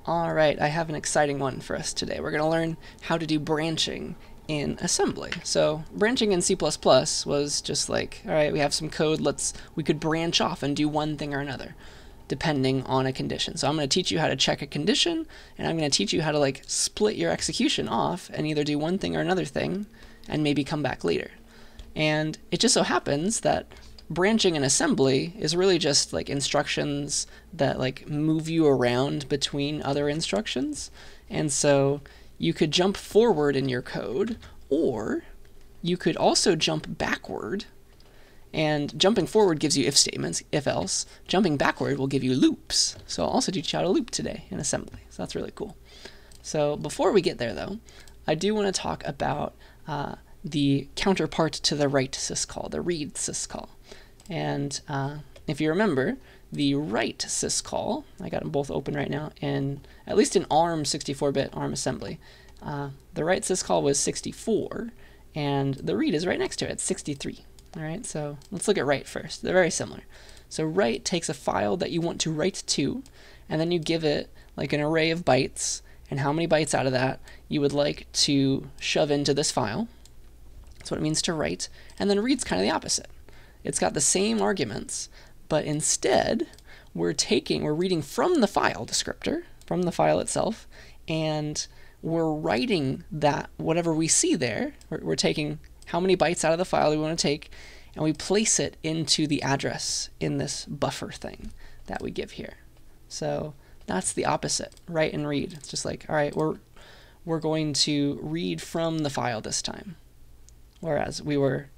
All right, I have an exciting one for us today. We're going to learn how to do branching in assembly. So branching in C++ was just like, all right, we have some code, we could branch off and do one thing or another depending on a condition. So I'm going to teach you how to check a condition, and I'm going to teach you how to like split your execution off and either do one thing or another thing and maybe come back later. And it just so happens that branching in assembly is really just like instructions that like move you around between other instructions. And so you could jump forward in your code, or you could also jump backward. And jumping forward gives you if statements, if else. Jumping backward will give you loops. So I'll also teach you how to loop today in assembly. So that's really cool. So before we get there though, I do want to talk about the counterpart to the write syscall, the read syscall. And if you remember, the write syscall, I got them both open right now, at least in ARM 64-bit ARM assembly, the write syscall was 64, and the read is right next to it, it's 63. All right, so let's look at write first. They're very similar. So write takes a file that you want to write to, and then you give it like an array of bytes, and how many bytes out of that you would like to shove into this file. That's what it means to write. And then read's kind of the opposite. It's got the same arguments, but instead we're reading from the file descriptor, from the file itself, and we're writing that whatever we see there, we're taking how many bytes out of the file we want to take, and we place it into the address in this buffer thing that we give here. So that's the opposite, write and read. It's just like, all right, we're going to read from the file this time. Whereas we were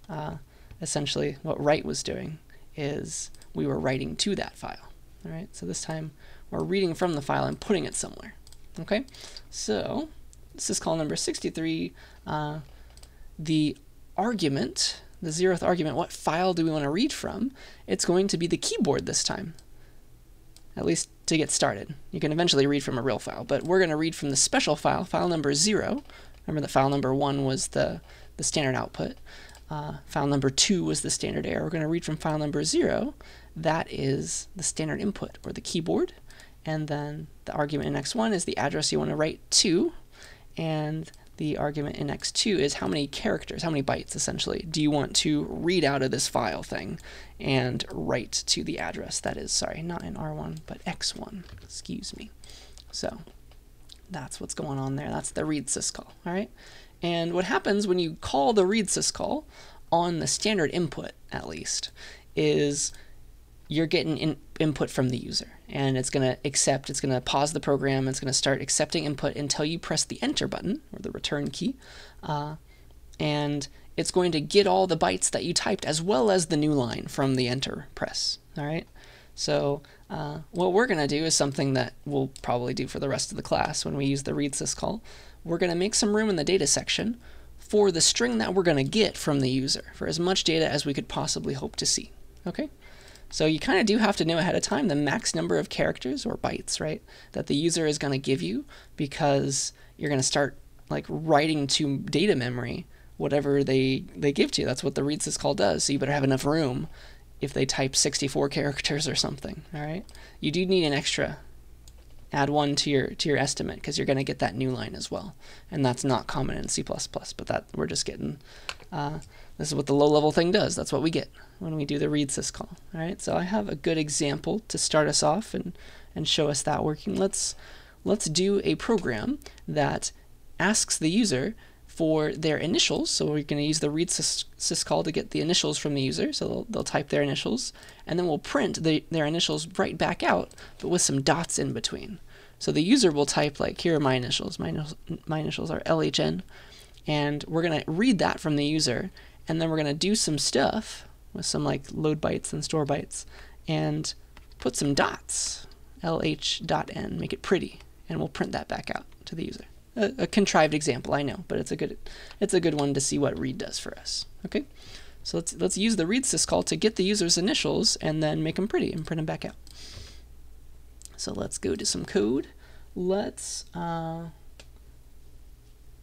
essentially what write was doing is we were writing to that file. All right, so this time we're reading from the file and putting it somewhere. Okay, so this is call number 63. The argument, the 0th argument, what file do we want to read from? It's going to be the keyboard this time, at least to get started. You can eventually read from a real file, but we're going to read from the special file, file number 0. Remember that file number 1 was the standard output. File number 2 was the standard error. We're going to read from file number 0. That is the standard input, or the keyboard. And then the argument in x1 is the address you want to write to. And the argument in x2 is how many characters, how many bytes, essentially, do you want to read out of this file thing and write to the address. That is, sorry, not in R1, but x1. Excuse me. So that's what's going on there. That's the read syscall. All right. And what happens when you call the read syscall on the standard input, at least, is you're getting input from the user, and it's going to accept, it's going to pause the program, it's going to start accepting input until you press the enter button, or the return key, and it's going to get all the bytes that you typed as well as the new line from the enter press. All right. So what we're going to do is something that we'll probably do for the rest of the class when we use the read syscall. We're going to make some room in the data section for the string that we're going to get from the user, for as much data as we could possibly hope to see. Okay? So you kind of do have to know ahead of time the max number of characters, or bytes, right, that the user is going to give you, because you're going to start like writing to data memory whatever they give to you. That's what the read syscall does. So you better have enough room if they type 64 characters or something. All right? You do need an extra. Add 1 to your estimate, because you're going to get that new line as well, and that's not common in C++. But that we're just getting. This is what the low-level thing does. That's what we get when we do the read syscall. All right. So I have a good example to start us off and show us that working. Let's do a program that asks the user for their initials. So we're going to use the read syscall to get the initials from the user. So they'll type their initials, and then we'll print their initials right back out, but with some dots in between. So the user will type, like, here are my initials. My initials are LHN, and we're going to read that from the user, and then we're going to do some stuff with some like load bytes and store bytes, and put some dots, LH.N, make it pretty, and we'll print that back out to the user. A contrived example, I know, but it's a good one to see what read does for us. Okay, so let's use the read syscall to get the user's initials and then make them pretty and print them back out. So let's go to some code. Let's I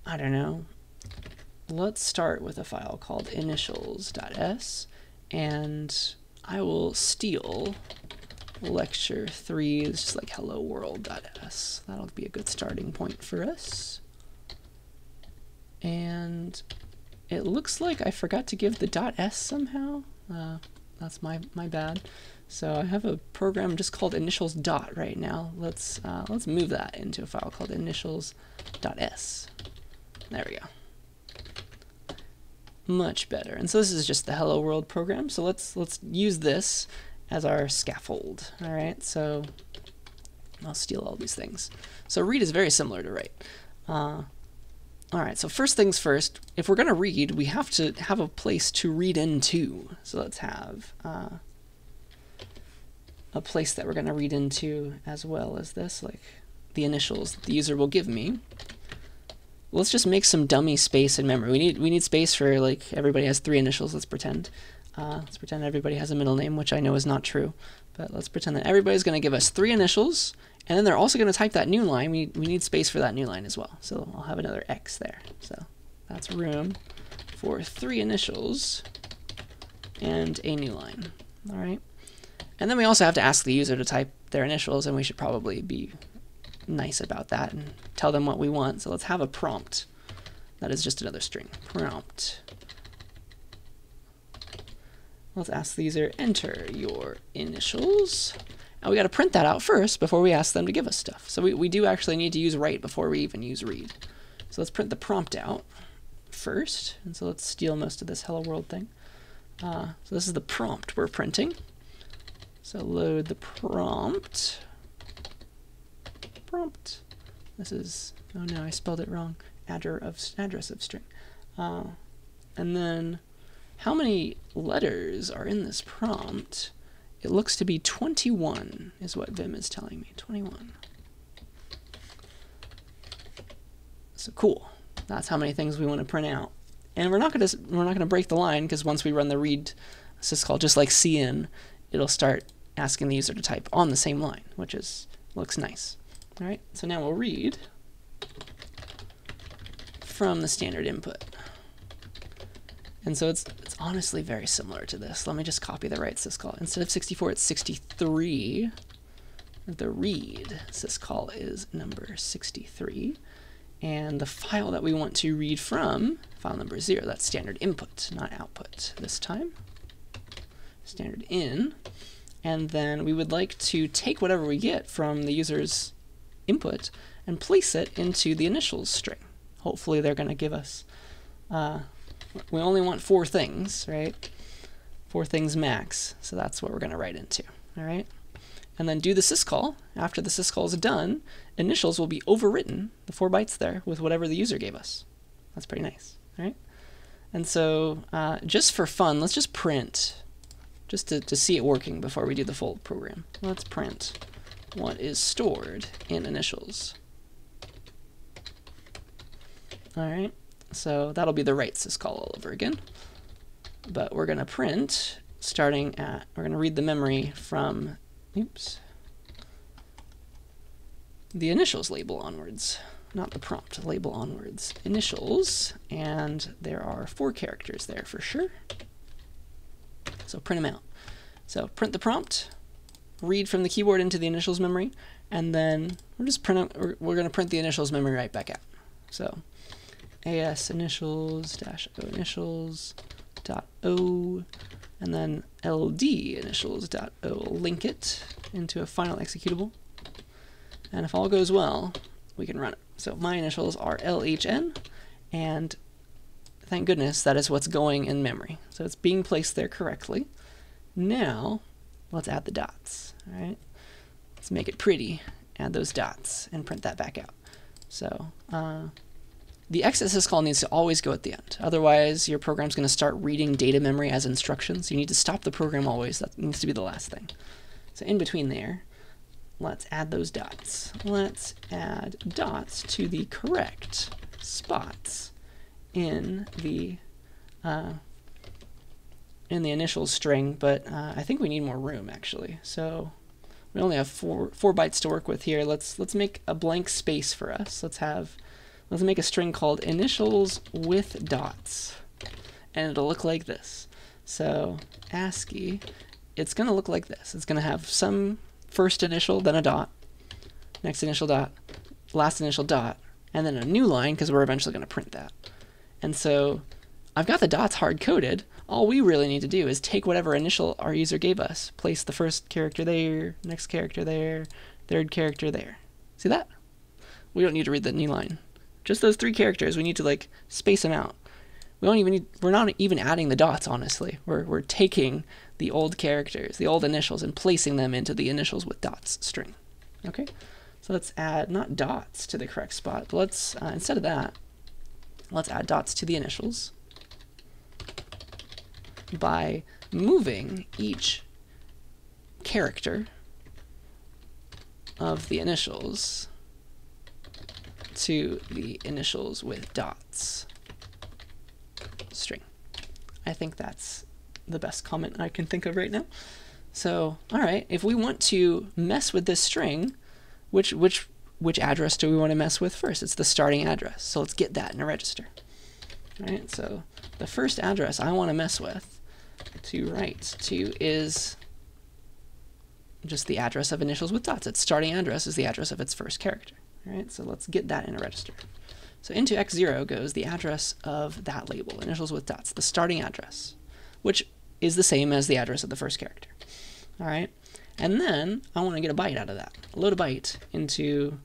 don't know. Let's start with a file called initials.s, and I will steal lecture 3 is just like hello world.s. That'll be a good starting point for us. And it looks like I forgot to give the .s somehow. That's my bad. So I have a program just called initials dot right now. Let's move that into a file called initials.s. There we go. Much better. And so this is just the hello world program. So let's use this as our scaffold. All right. So I'll steal all these things. So read is very similar to write. All right, so first things first, if we're going to read, we have to have a place to read into. So let's have a place that we're going to read into as well as this, like the initials the user will give me. Let's just make some dummy space in memory. We need space for, like, everybody has 3 initials, let's pretend. Let's pretend everybody has a middle name, which I know is not true. But let's pretend that everybody's going to give us 3 initials, and then they're also going to type that new line. We need space for that new line as well. So I'll have another X there. So that's room for 3 initials and a new line. All right. And then we also have to ask the user to type their initials, and we should probably be nice about that and tell them what we want. So let's have a prompt. That is just another string. Prompt. Let's ask the user, enter your initials. And we got to print that out first before we ask them to give us stuff. So we do actually need to use write before we even use read. So let's print the prompt out first. And so let's steal most of this hello world thing. So this is the prompt we're printing. So load the prompt. Prompt. This is, oh no, I spelled it wrong. Address of string. And then how many letters are in this prompt? It looks to be 21 is what Vim is telling me. 21. So cool. That's how many things we want to print out. And we're not gonna break the line, because once we run the read syscall, just like cin, it'll start asking the user to type on the same line, which looks nice. All right. So now we'll read from the standard input. And so it's honestly very similar to this. Let me just copy the write syscall. Instead of 64, it's 63. The read syscall is number 63. And the file that we want to read from, file number 0, that's standard input, not output this time. Standard in. And then we would like to take whatever we get from the user's input and place it into the initials string. Hopefully they're going to give us, we only want 4 things, right? 4 things max, so that's what we're going to write into, all right? And then do the syscall. After the syscall is done, initials will be overwritten, the 4 bytes there, with whatever the user gave us. That's pretty nice, all right? And so just for fun, let's just print, just to see it working before we do the full program. Let's print what is stored in initials. All right, so that'll be the write syscall all over again. But we're going to print starting at, we're going to read the memory from, oops, the initials label onwards, not the prompt, label onwards. Initials, and there are 4 characters there for sure. So print them out. So print the prompt, read from the keyboard into the initials memory, and then we're going to print the initials memory right back out. So as initials dash o initials dot o, and then ld initials dot o, link it into a final executable. And if all goes well, we can run it. So my initials are LHN, and thank goodness that is what's going in memory. So it's being placed there correctly. Now let's add the dots. All right, let's make it pretty. Add those dots and print that back out. So the exit syscall needs to always go at the end. Otherwise, your program's going to start reading data memory as instructions. You need to stop the program always. That needs to be the last thing. So in between there, let's add those dots. Let's add dots to the correct spots in the initial string, but I think we need more room actually. So we only have four bytes to work with here. Let's make a blank space for us. Let's make a string called initials with dots, and it'll look like this. So ASCII, it's going to look like this. It's going to have some first initial, then a dot, next initial dot, last initial dot, and then a new line because we're eventually going to print that. And so I've got the dots hard-coded. All we really need to do is take whatever initial our user gave us, place the first character there, next character there, third character there. See that? We don't need to read the new line. Just those 3 characters, we need to like space them out. We're not even adding the dots, honestly. We're taking the old characters, the old initials, and placing them into the initials with dots string. Okay? So let's add, not dots to the correct spot, but let's, instead of that, let's add dots to the initials by moving each character of the initials to the initials with dots string. I think that's the best comment I can think of right now. So, all right, if we want to mess with this string, which address do we want to mess with first? It's the starting address. So let's get that in a register. All right, so the first address I want to mess with to write to is just the address of initials with dots. Its starting address is the address of its first character. All right, so let's get that in a register. So into x0 goes the address of that label, initials with dots, the starting address, which is the same as the address of the first character. All right, and then I want to get a byte out of that. Load a byte into,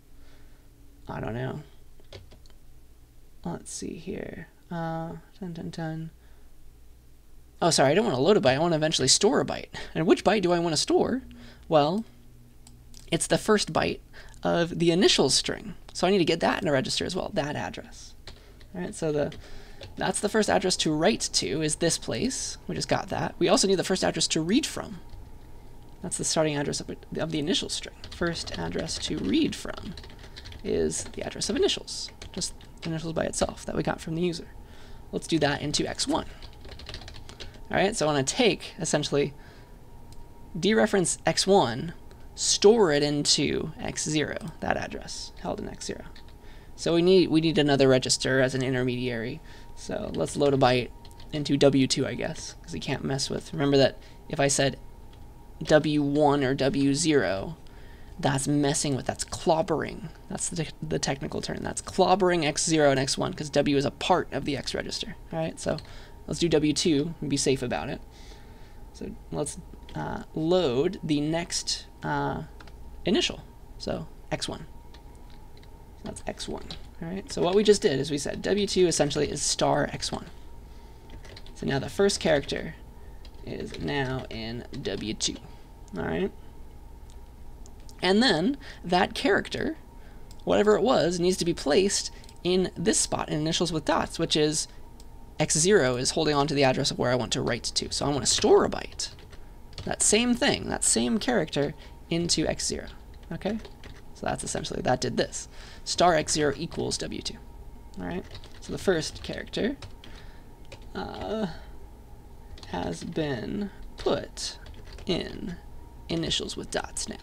I don't know, let's see here. Oh, sorry, I don't want to load a byte. I want to eventually store a byte. And which byte do I want to store? Well, it's the first byte of the initials string. So I need to get that in a register as well, that address. All right, so that's the first address to write to is this place. We just got that. We also need the first address to read from. That's the starting address of the initial string. First address to read from is the address of initials, just initials by itself that we got from the user. Let's do that into x1. All right, so I want to take, essentially, dereference x1, store it into x0, that address held in x0. So we need another register as an intermediary. So let's load a byte into w2, I guess, because we can't mess with. Remember that if I said w1 or w0, that's messing with, that's clobbering. That's the technical term. That's clobbering x0 and x1 because w is a part of the x register. All right, so let's do w2 and be safe about it. So let's load the next initial, so x1. That's x1. All right, so what we just did is we said w2 essentially is star x1. So now the first character is now in w2. All right. And then that character, whatever it was, needs to be placed in this spot in initials with dots, which is x0 is holding on to the address of where I want to write to. So I want to store a byte, that same thing, that same character, into x0. Okay? So that's essentially, that did this. Star x0 equals w2. All right? So the first character has been put in initials with dots now.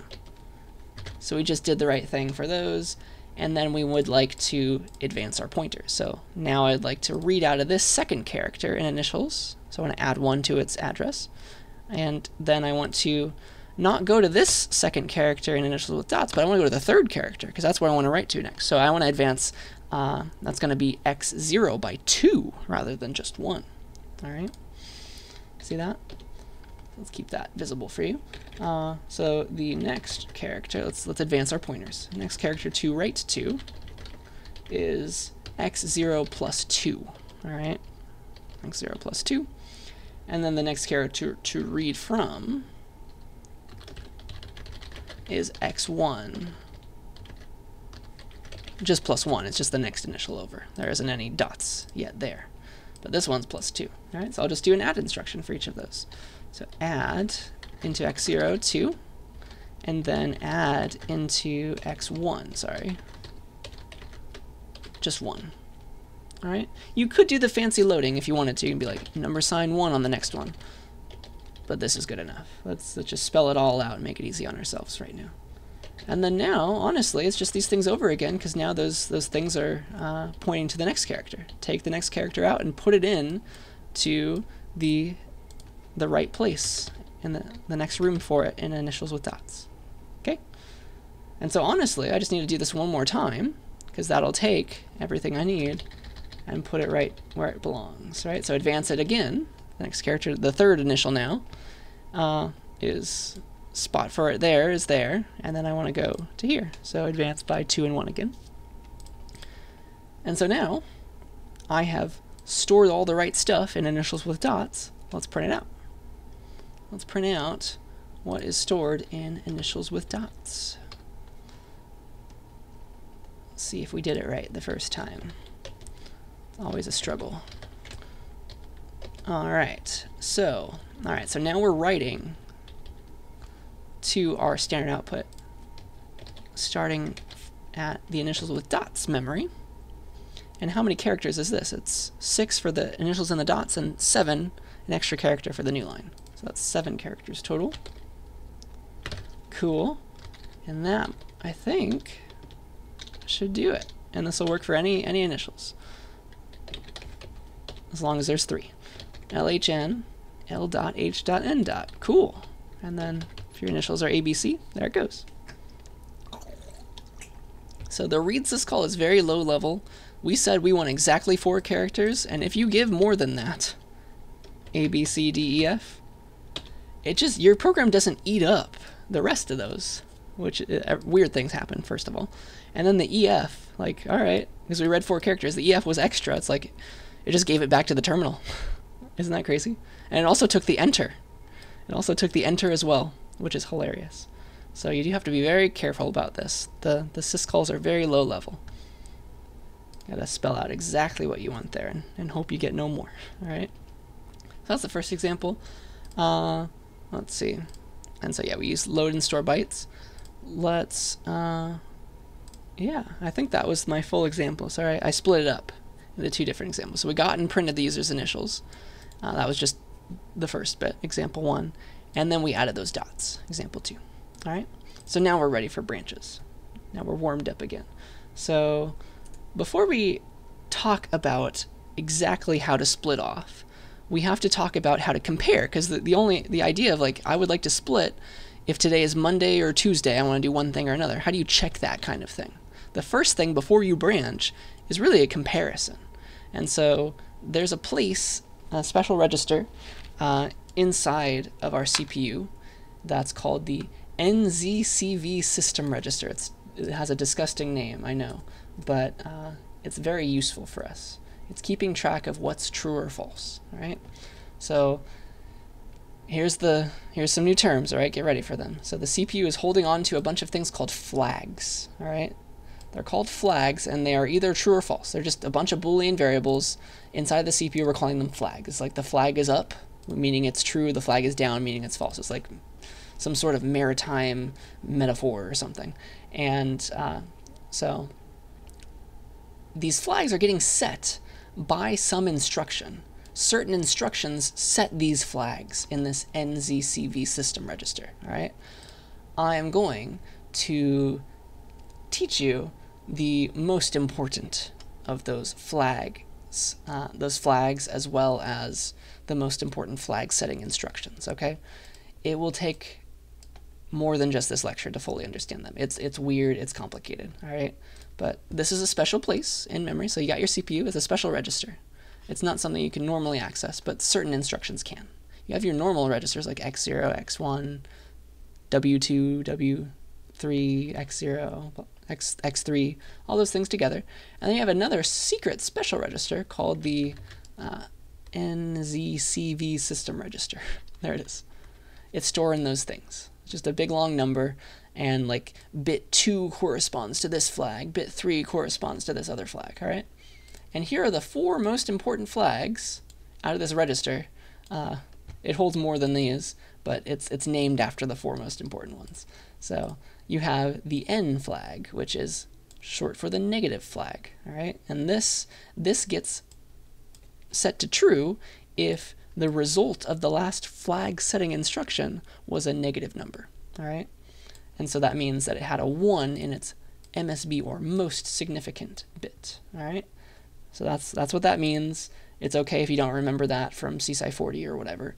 So we just did the right thing for those, and then we would like to advance our pointer. So now I'd like to read out of this second character in initials. So I want to add 1 to its address. And then I want to not go to this second character in initials with dots, but I want to go to the third character, because that's where I want to write to next. So I want to advance, that's going to be x0 by 2 rather than just 1. All right? See that? Let's keep that visible for you. So the next character, let's advance our pointers. Next character to write to is x0 plus 2. All right, x0 plus 2. And then the next character to read from is x1, just plus 1. It's just the next initial over. There isn't any dots yet there. But this one's plus 2. All right, so I'll just do an add instruction for each of those. So add into x0, 2, and then add into x1, sorry, just 1. All right, you could do the fancy loading if you wanted to. You can be like number sign 1 on the next one, but this is good enough. Let's just spell it all out and make it easy on ourselves right now. And then now, honestly, it's just these things over again, because now those things are pointing to the next character. Take the next character out and put it in to the right place in the next room for it in initials with dots. And so honestly, I just need to do this one more time, because that'll take everything I need and put it right where it belongs, right? So advance it again. The next character, the third initial now, is spot for it there is there, and then I want to go to here. So advance by 2 and 1 again. And so now I have stored all the right stuff in initials with dots. Let's print it out. Let's print out what is stored in initials with dots. Let's see if we did it right the first time. Always a struggle. Alright, so now we're writing to our standard output, starting at the initials with dots memory. And how many characters is this? It's 6 for the initials and the dots, and 7, an extra character for the new line. So that's 7 characters total. Cool. And that, I think, should do it. And this will work for any initials, as long as there's 3. LHN, L dot H dot N dot. Cool. And then if your initials are ABC, there it goes. So the read syscall is very low level. We said we want exactly 4 characters, and if you give more than that, A, B, C, D, E, F, it just, your program doesn't eat up the rest of those, which weird things happen, first of all. And then the EF, like, all right, because we read 4 characters, the EF was extra. It's like, it just gave it back to the terminal. Isn't that crazy? And it also took the enter. It also took the enter as well, which is hilarious. So you do have to be very careful about this. The syscalls are very low level. Gotta spell out exactly what you want there and hope you get no more. All right. So that's the first example. Let's see. And so yeah, we use load and store bytes. Let's, yeah, I think that was my full example. Sorry, I split it up into 2 different examples. So we got and printed the user's initials. That was just the first bit, example 1. And then we added those dots, example 2. All right. So now we're ready for branches. Now we're warmed up again. So before we talk about exactly how to split off, we have to talk about how to compare, because the idea of, like, I would like to split if today is Monday or Tuesday, I want to do one thing or another. How do you check that kind of thing? The first thing before you branch is really a comparison. And so there's a place, a special register inside of our CPU that's called the NZCV system register. It has a disgusting name, I know, but it's very useful for us. It's keeping track of what's true or false, all right? So here's some new terms, all right? Get ready for them. So the CPU is holding on to a bunch of things called flags, all right? They're called flags, and they are either true or false. They're just a bunch of Boolean variables inside the CPU. We're calling them flags. It's like the flag is up, meaning it's true. The flag is down, meaning it's false. It's like some sort of maritime metaphor or something. And so these flags are getting set by some instruction. Certain instructions set these flags in this NZCV system register, all right? I am going to teach you the most important of those flags as well as the most important flag setting instructions, okay? It will take more than just this lecture to fully understand them. It's weird, it's complicated, all right? But this is a special place in memory, so you got your CPU as a special register. It's not something you can normally access, but certain instructions can. You have your normal registers like X0, X1, W2, W3, X0, X3, all those things together. And then you have another secret special register called the NZCV system register. There it is. It's storing those things. It's just a big long number, and like bit 2 corresponds to this flag, bit 3 corresponds to this other flag, all right? And here are the 4 most important flags out of this register. It holds more than these, but it's named after the 4 most important ones. So you have the N flag, which is short for the negative flag, all right? And this gets set to true if the result of the last flag setting instruction was a negative number, all right? And so that means that it had a 1 in its MSB, or most significant bit, all right? So that's what that means. It's okay if you don't remember that from CSCI 40 or whatever.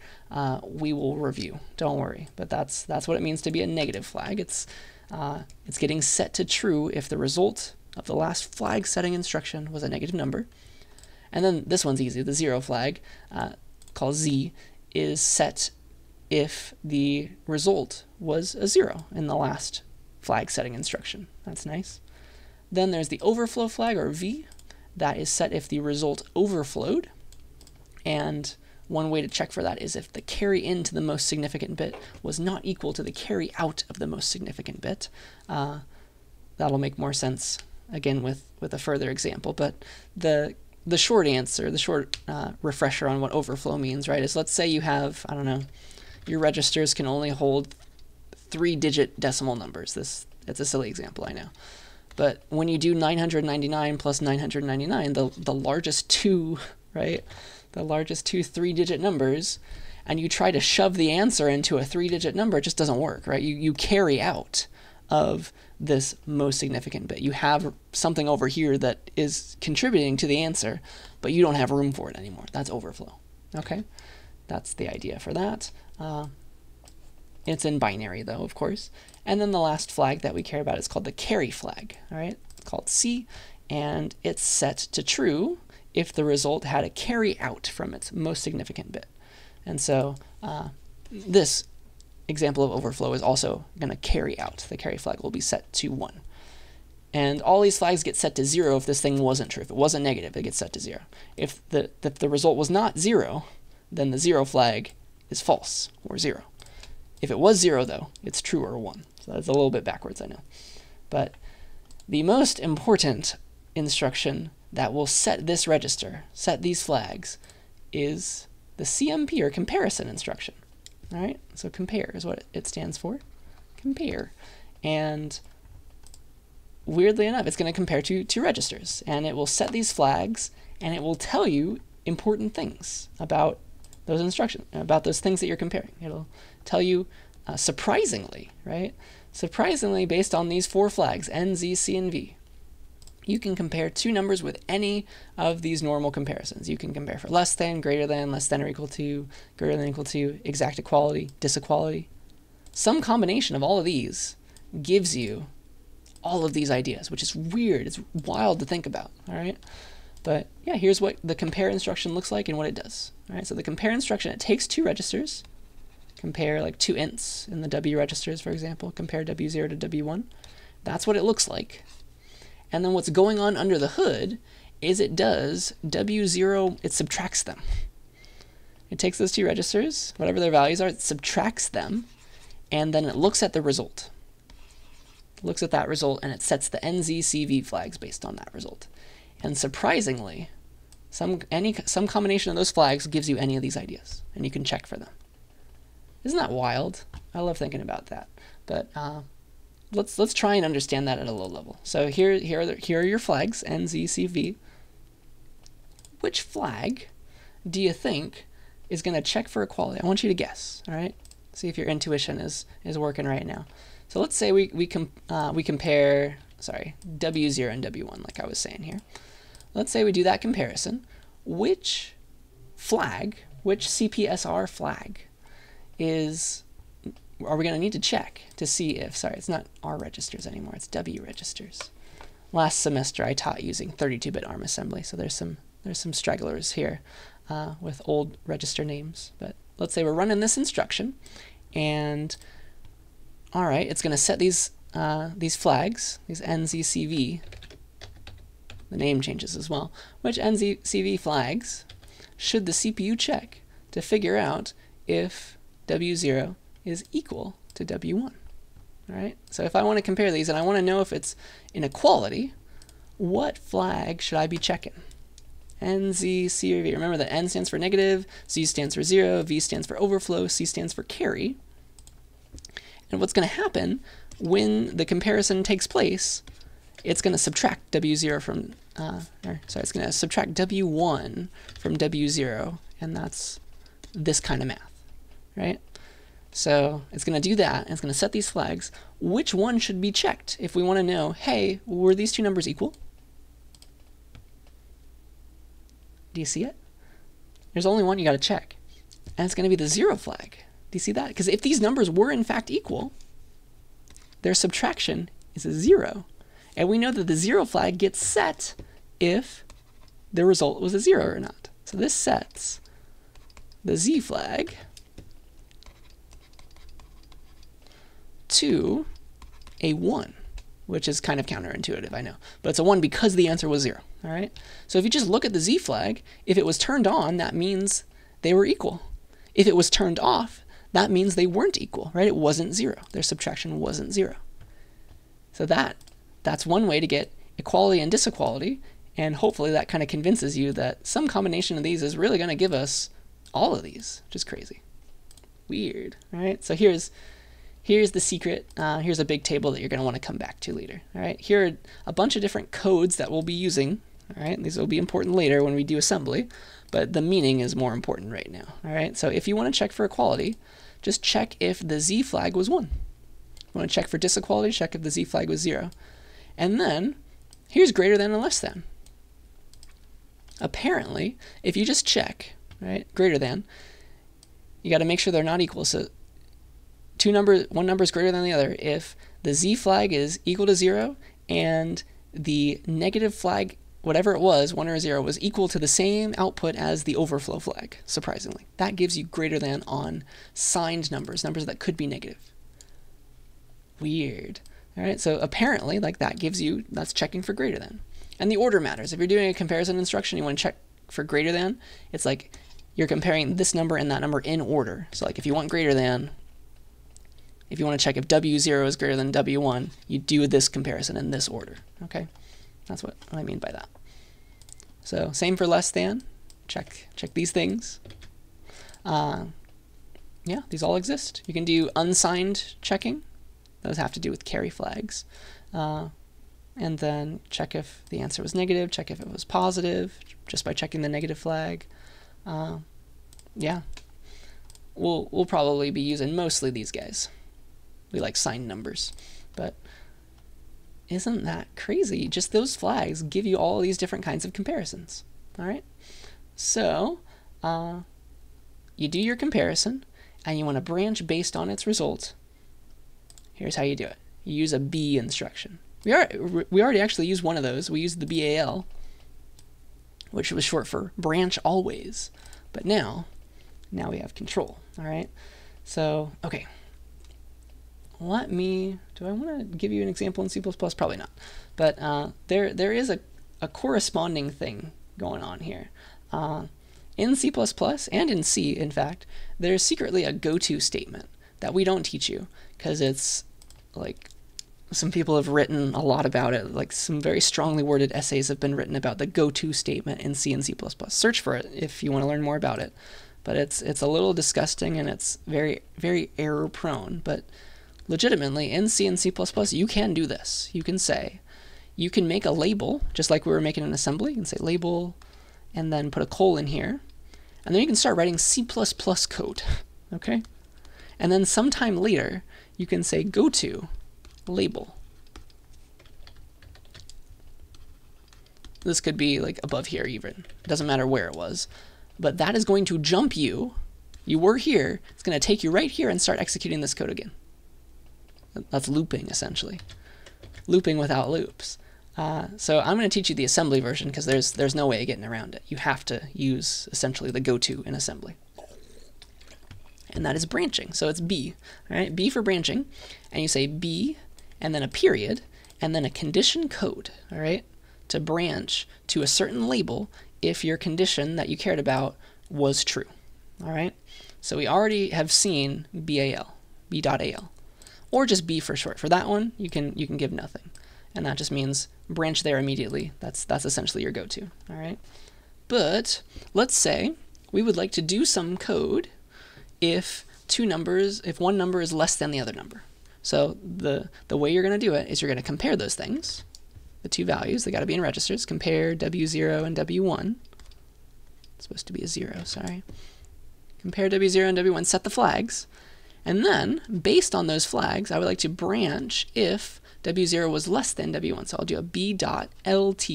We will review, don't worry. But that's what it means to be a negative flag. It's It's getting set to true if the result of the last flag setting instruction was a negative number. And then this one's easy. The 0 flag, called Z, is set if the result was a 0 in the last flag setting instruction. That's nice. Then there's the overflow flag, or V. That is set if the result overflowed. And one way to check for that is if the carry into the most significant bit was not equal to the carry out of the most significant bit. That'll make more sense, again, with a further example. But the short answer, the short refresher on what overflow means, right, is let's say you have, I don't know, your registers can only hold 3-digit decimal numbers. It's a silly example, I know. But when you do 999 plus 999, the largest two, right, the largest two 3-digit numbers, and you try to shove the answer into a 3-digit number, it just doesn't work, right? You carry out of this most significant bit. You have something over here that is contributing to the answer, but you don't have room for it anymore. That's overflow. Okay, that's the idea for that. It's in binary though, of course. And then the last flag that we care about is called the carry flag. All right, it's called C, and it's set to true if the result had a carry out from its most significant bit. And so this example of overflow is also going to carry out. The carry flag will be set to 1. And all these flags get set to 0 if this thing wasn't true. If it wasn't negative, it gets set to 0. If the result was not 0, then the 0 flag is false, or 0. If it was 0, though, it's true, or 1. So that's a little bit backwards, I know. But the most important instruction that will set this register, set these flags, is the CMP, or comparison instruction. All right, so compare is what it stands for. Compare. And weirdly enough, it's going to compare to two registers, and it will set these flags, and it will tell you important things about those instructions, about those things that you're comparing. It'll tell you, surprisingly, right? Surprisingly, based on these 4 flags, N, Z, C, and V, you can compare two numbers with any of these normal comparisons. You can compare for less than, greater than, less than or equal to, greater than, equal to, exact equality, disequality. Some combination of all of these gives you all of these ideas, which is weird. It's wild to think about, all right? But yeah, here's what the compare instruction looks like and what it does. All right, so the compare instruction, it takes 2 registers, compare like 2 ints in the W registers, for example, compare W0 to W1. That's what it looks like. And then what's going on under the hood is it does W0, it subtracts them. It takes those 2 registers, whatever their values are, it subtracts them, and then it looks at the result. It looks at that result, and it sets the NZCV flags based on that result. And surprisingly, some combination of those flags gives you any of these ideas, and you can check for them. Isn't that wild? I love thinking about that. But let's try and understand that at a low level. So here are your flags, N, Z, C, V. Which flag do you think is going to check for equality? I want you to guess. All right, see if your intuition is working right now. So let's say we compare, W0 and W1, like I was saying here. Let's say we do that comparison. Which flag, which CPSR flag are we going to need to check to see if, it's not R registers anymore, it's W registers. Last semester I taught using 32-bit ARM assembly, so there's some stragglers here with old register names. But let's say we're running this instruction, and all right, it's going to set these flags, these NZCV. The name changes as well. Which NZCV flags should the CPU check to figure out if W0 is equal to W1? All right, so if I want to compare these and I want to know if it's inequality, what flag should I be checking? N, Z, C, or V. Remember that N stands for negative, Z stands for 0, V stands for overflow, C stands for carry. And what's going to happen when the comparison takes place, it's going to subtract W0 from, it's going to subtract W1 from W0, and that's this kind of math, right? So it's going to do that, and it's going to set these flags. Which one should be checked if we want to know, hey, were these two numbers equal? Do you see it? There's only one you got to check, and it's going to be the 0 flag. Do you see that? Because if these numbers were in fact equal, their subtraction is a 0. And we know that the 0 flag gets set if the result was a 0 or not. So this sets the Z flag to a 1, which is kind of counterintuitive, I know. But it's a 1 because the answer was 0, all right? So if you just look at the Z flag, if it was turned on, that means they were equal. If it was turned off, that means they weren't equal, right? It wasn't 0. Their subtraction wasn't 0. So that's one way to get equality and disequality, and hopefully that kind of convinces you that some combination of these is really going to give us all of these, which is crazy. Weird, all right? So here's the secret. Here's a big table that you're going to want to come back to later, all right? Here are a bunch of different codes that we'll be using, all right? These will be important later when we do assembly, but the meaning is more important right now, all right? So if you want to check for equality, just check if the Z flag was 1. You want to check for disequality, check if the Z flag was 0. And then here's greater than and less than. Apparently, if you just check, right, greater than, you got to make sure they're not equal. So one number is greater than the other if the Z flag is equal to 0 and the negative flag, whatever it was, 1 or 0, was equal to the same output as the overflow flag, surprisingly. That gives you greater than on signed numbers, numbers that could be negative. Weird. All right, so apparently, like, that's checking for greater than. And the order matters. If you're doing a comparison instruction, you want to check for greater than, it's like you're comparing this number and that number in order. So like if you want greater than, if you want to check if W0 is greater than W1, you do this comparison in this order, okay? That's what I mean by that. So same for less than, check these things. Yeah, these all exist. You can do unsigned checking. Those have to do with carry flags. And then check if the answer was negative, check if it was positive, just by checking the negative flag. Yeah, we'll probably be using mostly these guys. We like signed numbers, but isn't that crazy? Just those flags give you all these different kinds of comparisons, all right? So you do your comparison, and you want to branch based on its result. Here's how you do it. You use a B instruction. We already actually used one of those. We used the BAL, which was short for branch always. But now we have control, all right? So, okay. Do I want to give you an example in C++? Probably not. But there is a corresponding thing going on here. In C++ and in C, in fact, there's secretly a goto statement that we don't teach you because it's like some people have written a lot about it. Like some very strongly worded essays have been written about the goto statement in C and C++. Search for it if you want to learn more about it. But it's a little disgusting and it's very, very error prone. But legitimately in C and C++, you can do this. You can make a label, just like we were making an assembly. You can say label and then put a colon here. And then you can start writing C++ code, okay? And then sometime later, you can say goto label. This could be like above here even. It doesn't matter where it was. But that is going to jump you. You were here. It's going to take you right here and start executing this code again. That's looping, essentially. Looping without loops. So I'm going to teach you the assembly version because there's no way of getting around it. You have to use essentially the goto in assembly. And that is branching. So it's B, all right? B for branching. And you say B and then a period and then a condition code, all right? To branch to a certain label if your condition that you cared about was true, all right? So we already have seen BAL, B.AL, or just B for short. For that one, you can give nothing. And that just means branch there immediately. That's essentially your go-to, all right? But let's say we would like to do some code if one number is less than the other number. So the way you're going to do it is you're going to compare those things, the two values. They got to be in registers. Compare W0 and W1. It's supposed to be a 0, sorry. Compare W0 and W1, set the flags. And then, based on those flags, I would like to branch if W0 was less than W1. So I'll do a B.LT.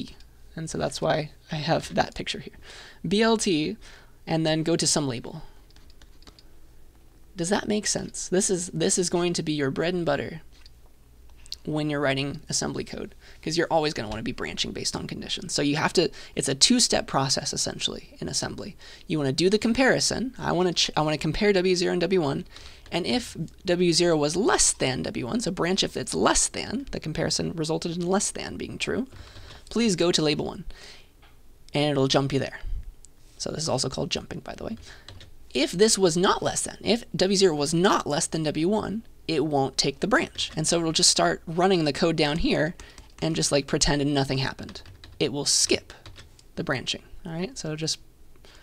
And so that's why I have that picture here. BLT, and then go to some label. Does that make sense? This is going to be your bread and butter when you're writing assembly code, because you're always going to want to be branching based on conditions. So you have to, it's a two-step process essentially in assembly. You want to do the comparison. I want to compare W0 and W1, and if W0 was less than W1, so branch if it's less than, the comparison resulted in less than being true, please go to label 1, and it'll jump you there. So this is also called jumping, by the way. If this was not less than, if W0 was not less than W1, it won't take the branch. And so it'll just start running the code down here and just like pretend nothing happened. It will skip the branching. All right, so just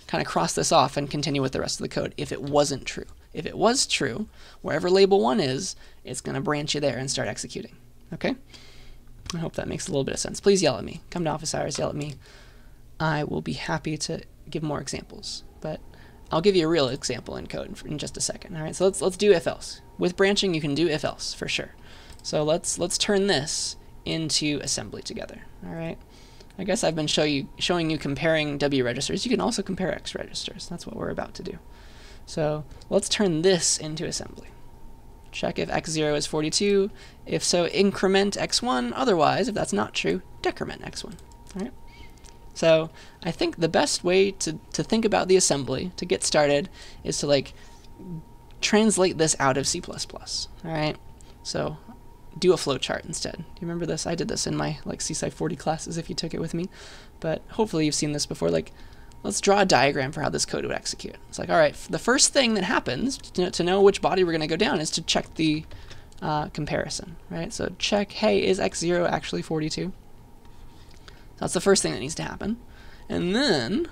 kind of cross this off and continue with the rest of the code if it wasn't true. If it was true, wherever label 1 is, it's going to branch you there and start executing. Okay? I hope that makes a little bit of sense. Please yell at me. Come to office hours, yell at me. I will be happy to give more examples, but I'll give you a real example in code in just a second. All right, so let's do if-else. With branching, you can do if-else for sure. So let's turn this into assembly together. All right. I guess I've been showing you comparing W registers. You can also compare X registers. That's what we're about to do. So let's turn this into assembly. Check if x0 is 42. If so, increment x1. Otherwise, if that's not true, decrement x1. All right. So I think the best way to think about the assembly to get started is to like translate this out of C++. All right. So do a flowchart instead. Do you remember this? I did this in my like CSCI 40 classes if you took it with me, but hopefully you've seen this before. Like, let's draw a diagram for how this code would execute. It's like, all right, the first thing that happens to know which body we're going to go down is to check the comparison, right? So check, hey, is x0 actually 42? That's the first thing that needs to happen. And then,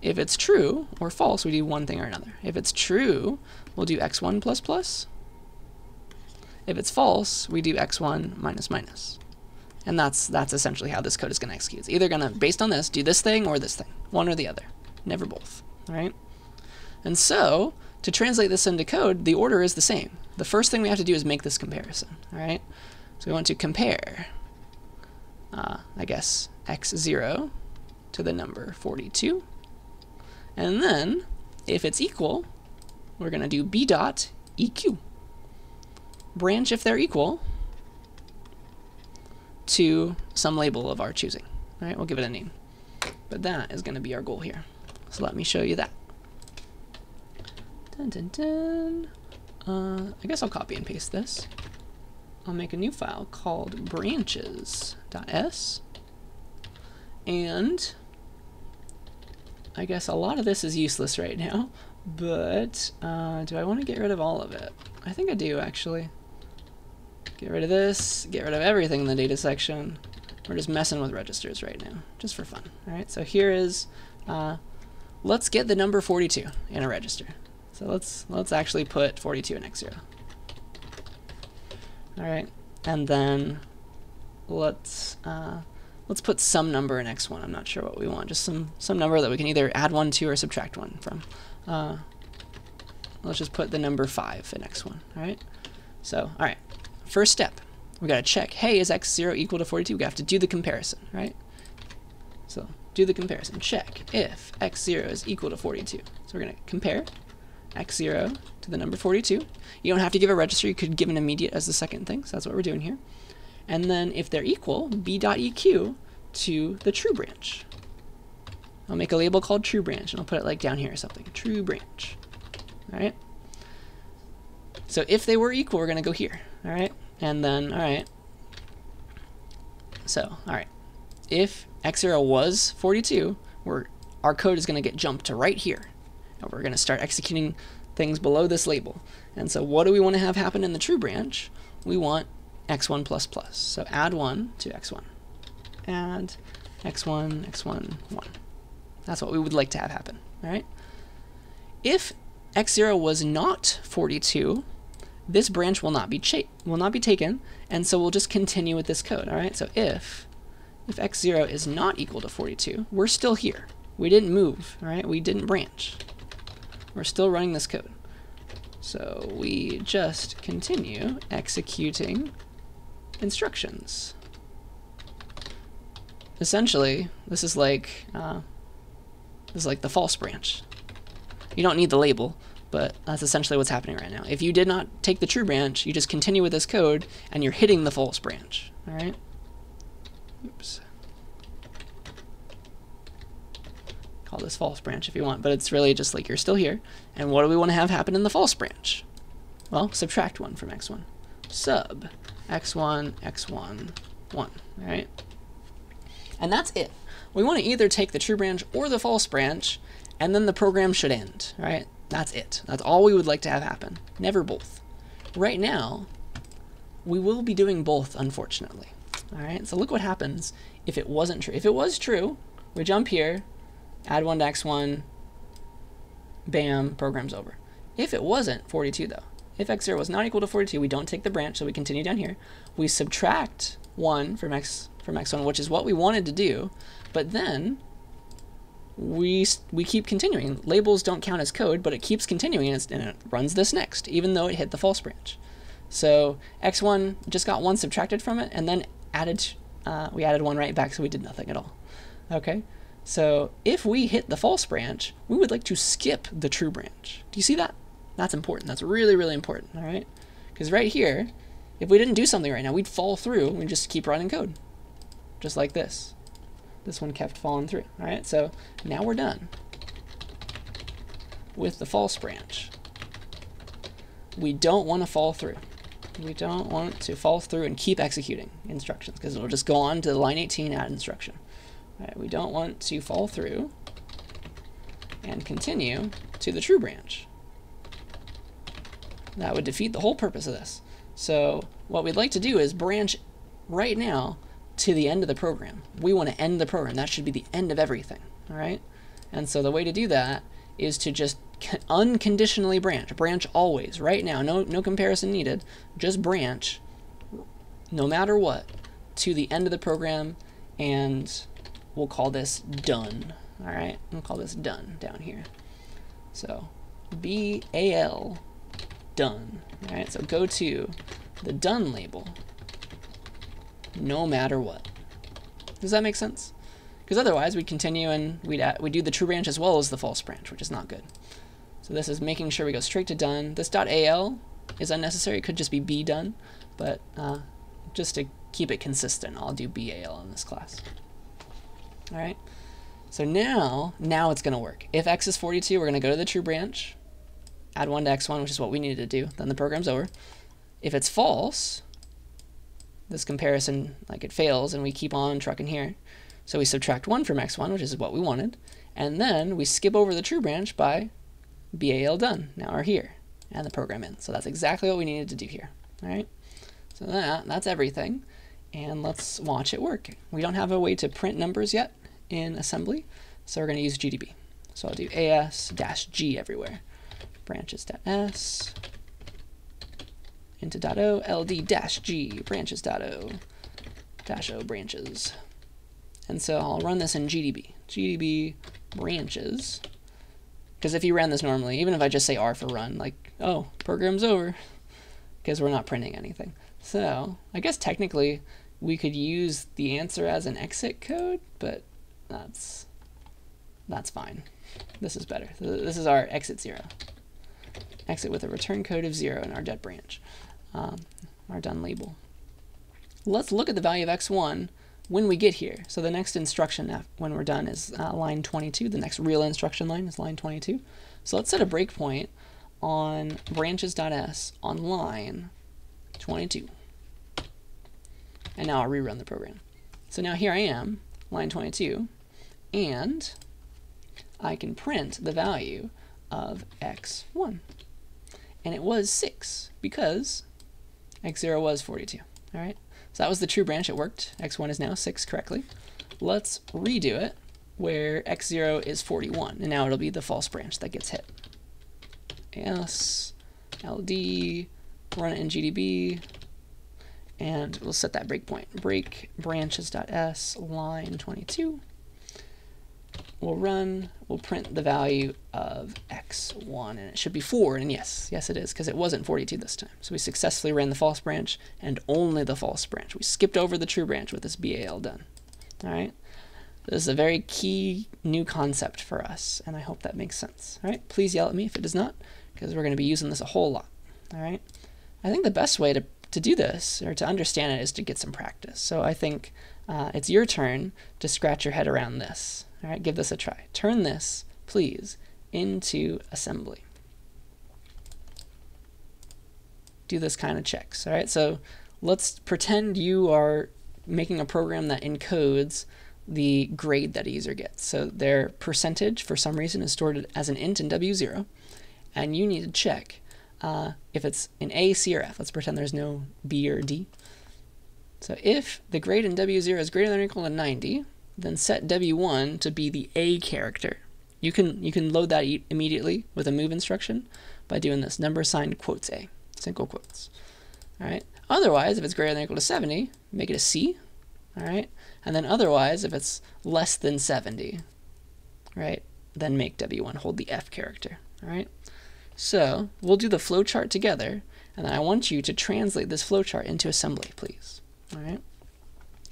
if it's true or false, we do one thing or another. If it's true, we'll do x1 plus plus. If it's false, we do x1 minus minus. And that's essentially how this code is going to execute. It's either going to, based on this, do this thing or this thing. One or the other. Never both. All right? And so, to translate this into code, the order is the same. The first thing we have to do is make this comparison. All right? So we want to compare, I guess, x0 to the number 42. And then, if it's equal, we're going to do b dot eq. Branch if they're equal to some label of our choosing. All right, we'll give it a name. But that is going to be our goal here. So let me show you that. Dun, dun, dun. I guess I'll copy and paste this. I'll make a new file called branches.s. And I guess a lot of this is useless right now, but do I want to get rid of all of it? I think I do, actually. Get rid of this, get rid of everything in the data section. We're just messing with registers right now, just for fun. All right, so here is, let's get the number 42 in a register. So let's actually put 42 in x0. All right, and then let's put some number in x1. I'm not sure what we want, just some number that we can either add 1 to or subtract 1 from. Let's just put the number 5 in x1. All right. So all right. First step, we got to check, hey, is x0 equal to 42? We have to do the comparison, right? So do the comparison. Check if x0 is equal to 42. So we're going to compare x0 to the number 42. You don't have to give a register. You could give an immediate as the second thing. So that's what we're doing here. And then if they're equal, b.eq to the true branch. I'll make a label called true branch, and I'll put it like down here or something. True branch. All right? So if they were equal, we're going to go here. All right, and then, all right, so, all right, if x0 was 42, our code is going to get jumped to right here, and we're going to start executing things below this label. And so what do we want to have happen in the true branch? We want x1 plus plus, so add 1 to x1, add x1, x1, 1. That's what we would like to have happen, all right? If x0 was not 42, this branch will not be taken, and so we'll just continue with this code. All right. So if x0 is not equal to 42, we're still here. We didn't move. All right. We didn't branch. We're still running this code. So we just continue executing instructions. Essentially, this is like the false branch. You don't need the label, but that's essentially what's happening right now. If you did not take the true branch, you just continue with this code, and you're hitting the false branch. All right? Oops. Call this false branch if you want, but it's really just like you're still here. And what do we want to have happen in the false branch? Well, subtract 1 from x1. Sub x1, x1, 1. All right? And that's it. We want to either take the true branch or the false branch, and then the program should end, right? That's it. That's all we would like to have happen. Never both. Right now, we will be doing both, unfortunately. All right, so look what happens if it wasn't true. If it was true, we jump here, add 1 to x1, bam, program's over. If it wasn't 42, though, if x0 was not equal to 42, we don't take the branch, so we continue down here. We subtract 1 from x1, which is what we wanted to do, but then we keep continuing. Labels don't count as code, but it keeps continuing, and it runs this next, even though it hit the false branch. So x1 just got 1 subtracted from it, and then we added 1 right back, so we did nothing at all. Okay, so if we hit the false branch, we would like to skip the true branch. Do you see that? That's important. That's really, really important, all right? Because right here, if we didn't do something right now, we'd fall through and we'd just keep running code, just like this. This one kept falling through, all right? So now we're done with the false branch. We don't want to fall through. We don't want to fall through and keep executing instructions, because it'll just go on to line 18, add instruction. All right, we don't want to fall through and continue to the true branch. That would defeat the whole purpose of this. So what we'd like to do is branch right now to the end of the program. We want to end the program. That should be the end of everything, all right? And so the way to do that is to just unconditionally branch. Branch always, right now, no comparison needed. Just branch, no matter what, to the end of the program, and we'll call this done, all right? We'll call this done down here. So BAL, done, all right? So go to the done label, no matter what. Does that make sense? Because otherwise we'd continue and we'd do the true branch as well as the false branch, which is not good. So this is making sure we go straight to done. This .al is unnecessary. It could just be B done, but just to keep it consistent, I'll do BAL in this class. All right. So now it's going to work. If x is 42, we're going to go to the true branch, add 1 to x1, which is what we needed to do. Then the program's over. If it's false, this comparison, like, it fails, and we keep on trucking here. So we subtract 1 from x1, which is what we wanted, and then we skip over the true branch by BAL done. Now we're here, and the program ends. So that's exactly what we needed to do here. All right. So that's everything, and let's watch it work. We don't have a way to print numbers yet in assembly, so we're going to use GDB. So I'll do AS-G everywhere. Branches.s into .o, LD-G, branches.o, -o branches. And so I'll run this in GDB. GDB branches. Because if you ran this normally, even if I just say R for run, like, oh, program's over, because we're not printing anything. So I guess technically we could use the answer as an exit code, but that's fine. This is better. This is our exit 0. Exit with a return code of 0 in our dead branch, our done label. Let's look at the value of x1 when we get here. So the next instruction when we're done is line 22. The next real instruction line is line 22. So let's set a breakpoint on branches.s on line 22. And now I'll rerun the program. So now here I am, line 22, and I can print the value of x1. And it was 6 because x0 was 42. All right. So that was the true branch. It worked. x1 is now 6 correctly. Let's redo it where x0 is 41, and now it'll be the false branch that gets hit. S, LD, run it in GDB, and we'll set that breakpoint. Break branches.s line 22. We'll print the value of x1, and it should be 4, and yes it is, because it wasn't 42 this time. So we successfully ran the false branch, and only the false branch. We skipped over the true branch with this BAL done. All right? This is a very key new concept for us, and I hope that makes sense. All right? Please yell at me if it does not, because we're going to be using this a whole lot. All right. I think the best way to do this, or to understand it, is to get some practice. So I think it's your turn to scratch your head around this. All right, give this a try. Turn this, please, into assembly. Do this kind of checks. All right, so let's pretend you are making a program that encodes the grade that a user gets. So their percentage, for some reason, is stored as an int in W0, and you need to check if it's in A, C, or F. Let's pretend there's no B or D. So if the grade in W0 is greater than or equal to 90, then set W1 to be the A character. You can load that immediately with a move instruction by doing this, number sign quotes A, single quotes. All right. Otherwise, if it's greater than or equal to 70, make it a C. All right. And then otherwise, if it's less than 70, right, then make W1 hold the F character. All right. So we'll do the flowchart together, and then I want you to translate this flowchart into assembly, please. All right.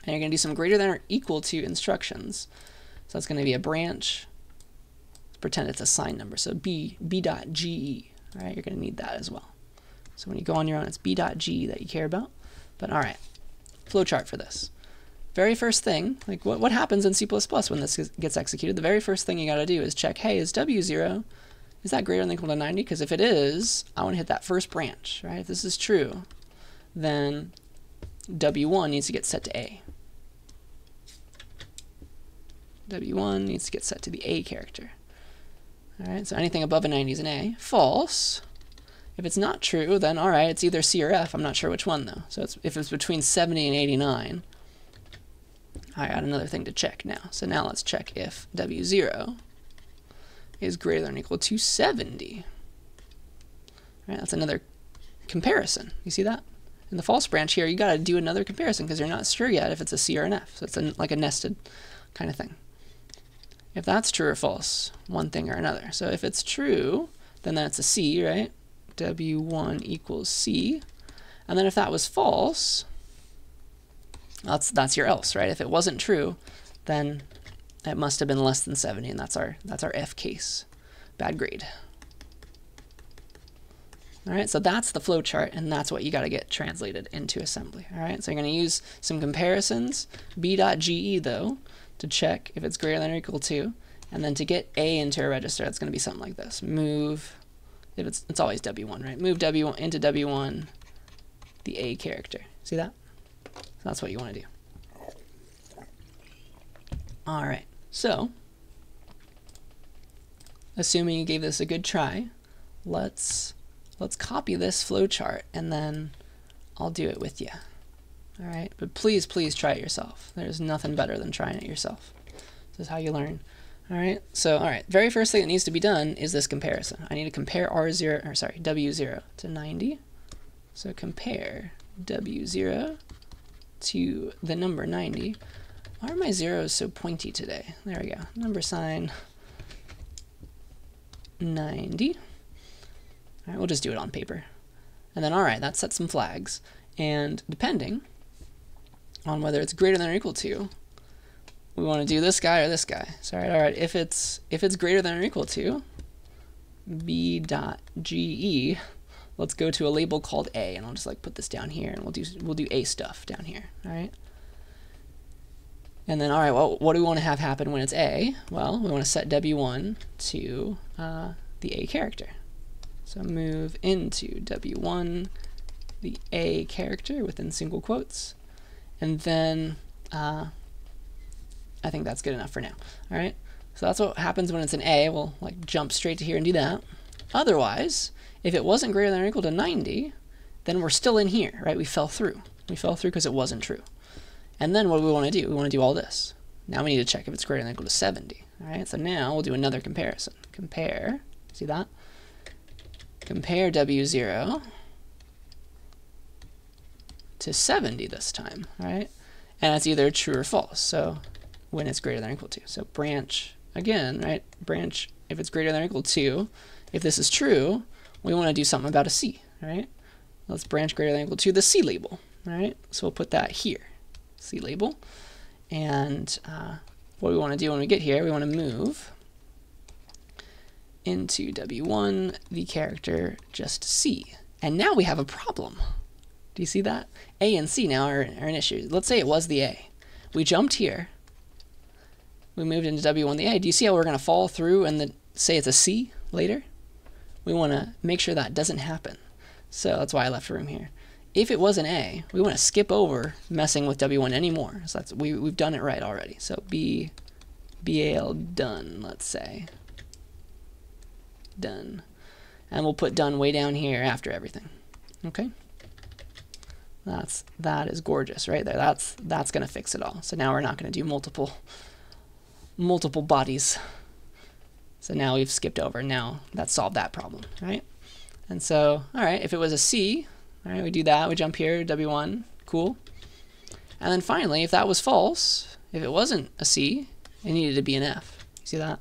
And you're going to do some greater than or equal to instructions. So that's going to be a branch. Let's pretend it's a sign number. So b.ge. All right. You're going to need that as well. So when you go on your own, it's b.ge that you care about. But all right, flowchart for this. Very first thing, like what happens in C++ when this gets executed? The very first thing you got to do is check, hey, is W0, is that greater than or equal to 90? Because if it is, I want to hit that first branch, right? If this is true, then W1 needs to get set to A. W1 needs to get set to the A character. All right, so anything above a 90 is an A. False. If it's not true, then all right, it's either C or F. I'm not sure which one though. So if it's between 70 and 89, I got another thing to check now. So now let's check if W0 is greater than or equal to 70. All right, that's another comparison. You see that? In the false branch here, you got to do another comparison because you're not sure yet if it's a C or an F. So it's like a nested kind of thing. If that's true or false, one thing or another. So if it's true, then that's a C, right? W1 equals C. And then if that was false, that's your else, right? If it wasn't true, then it must have been less than 70, and that's our F case. Bad grade. All right, so that's the flow chart, and that's what you got to get translated into assembly. All right, so you're going to use some comparisons, b.ge though, to check if it's greater than or equal to, and then to get A into a register, that's going to be something like this. Move, if it's always W1, right? Move W1 into W1, the A character. See that? So that's what you want to do. All right, so assuming you gave this a good try, let's copy this flowchart, and then I'll do it with you. All right, but please try it yourself. There's nothing better than trying it yourself. This is how you learn. All right, so all right, very first thing that needs to be done is this comparison. I need to compare W0 to 90. So compare W0 to the number 90. Why are my zeros so pointy today? There we go. Number sign 90. All right, we'll just do it on paper. And then, all right, that sets some flags. And depending on whether it's greater than or equal to, we want to do this guy or this guy. So, all right, if it's greater than or equal to b.ge, let's go to a label called A, and I'll just like put this down here, and we'll do A stuff down here. All right. And then, all right, well, what do we want to have happen when it's A? Well, we want to set W1 to the A character. So move into W1, the A character within single quotes. And then I think that's good enough for now. All right, so that's what happens when it's an A. We'll like jump straight to here and do that. Otherwise, if it wasn't greater than or equal to 90, then we're still in here, right? We fell through. We fell through because it wasn't true. And then what do we want to do? We want to do all this. Now we need to check if it's greater than or equal to 70. All right, so now we'll do another comparison. Compare, see that? Compare W0 to 70 this time, all right? And it's either true or false, so when it's greater than or equal to. So branch, again, right? Branch, if it's greater than or equal to, if this is true, we want to do something about a C, all right? Let's branch greater than or equal to the C label, all right? So we'll put that here. C label, and what we want to do when we get here, we want to move into W1, the character just C. And now we have a problem. Do you see that? A and C now are an issue. Let's say it was the A. We jumped here. We moved into W1 the A. Do you see how we're going to fall through and then say it's a C later? We want to make sure that doesn't happen. So that's why I left room here. If it was an A, we want to skip over messing with W1 anymore. So that's we've done it right already. So BAL done, let's say. Done. And we'll put done way down here after everything. Okay? That is gorgeous right there. That's going to fix it all. So now we're not going to do multiple bodies. So now we've skipped over. Now that solved that problem, right? And so, all right, if it was a C, all right, we do that. We jump here, W1, cool. And then finally, if that was false, if it wasn't a C, it needed to be an F. You see that?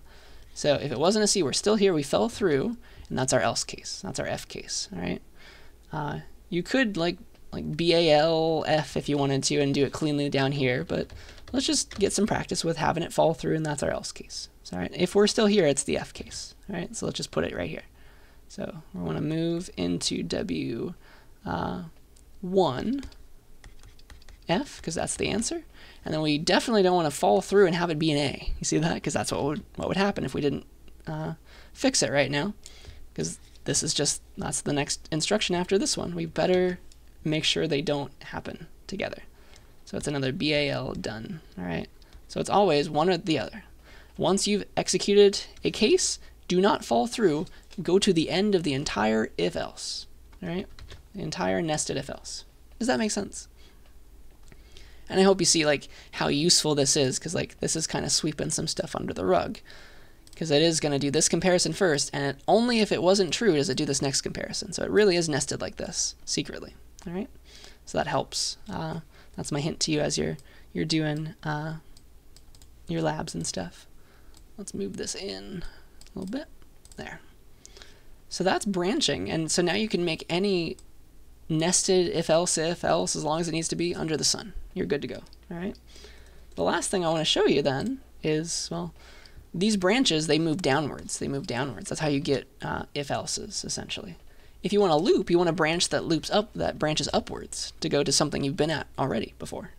So if it wasn't a C, we're still here. We fell through, and that's our else case. That's our F case, all right? You could like BAL F if you wanted to and do it cleanly down here, but let's just get some practice with having it fall through, and that's our else case. So, all right, if we're still here, it's the F case. All right, so let's just put it right here. So we want to move into W1 F because that's the answer, and then we definitely don't want to fall through and have it be an A. You see that? Because that's what would happen if we didn't fix it right now. Because this is that's the next instruction after this one. We better make sure they don't happen together. So it's another BAL done. All right. So it's always one or the other. Once you've executed a case, do not fall through. Go to the end of the entire if-else. All right. The entire nested if-else. Does that make sense? And I hope you see like how useful this is, because like this is kind of sweeping some stuff under the rug. Because it is going to do this comparison first, and only if it wasn't true does it do this next comparison. So it really is nested like this, secretly. All right, so that helps. That's my hint to you as you're doing your labs and stuff. Let's move this in a little bit. There. So that's branching, and so now you can make any nested if-else as long as it needs to be under the sun. You're good to go. All right. The last thing I want to show you then is, well, these branches, they move downwards. They move downwards. That's how you get if-elses, essentially. If you want a loop, you want a branch that branches upwards to go to something you've been at already before.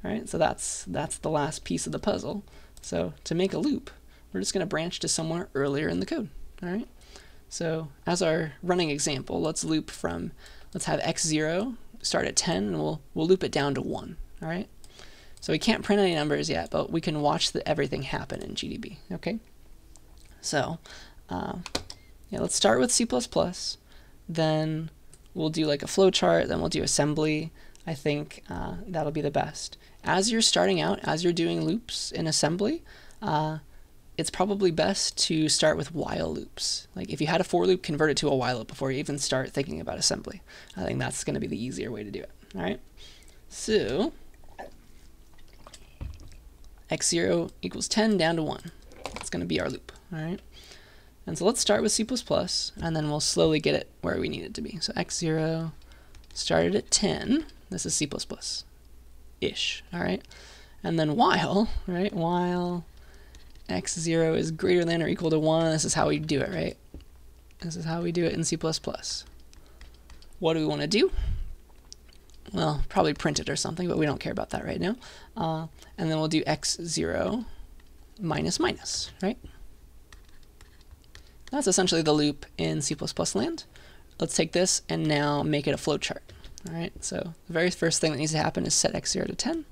All right, so that's the last piece of the puzzle. So to make a loop, we're just going to branch to somewhere earlier in the code. All right. So as our running example, let's have x0 start at 10, and we'll loop it down to 1. All right. So we can't print any numbers yet, but we can watch everything happen in GDB. Okay. So yeah, let's start with C++. Then we'll do like a flow chart. Then we'll do assembly. I think that'll be the best. As you're starting out, as you're doing loops in assembly, it's probably best to start with while loops. Like if you had a for loop, convert it to a while loop before you even start thinking about assembly. I think that's going to be the easier way to do it. All right. So x0 equals 10 down to 1. That's going to be our loop. All right. And so let's start with C++, and then we'll slowly get it where we need it to be. So x0 started at 10. This is C++-ish. All right. And then while, right? While x0 is greater than or equal to 1. This is how we do it, right? This is how we do it in C++. What do we want to do? Well, probably print it or something, but we don't care about that right now. And then we'll do x0 minus minus, right? That's essentially the loop in C++ land. Let's take this and now make it a flowchart. All right, so the very first thing that needs to happen is set x0 to 10,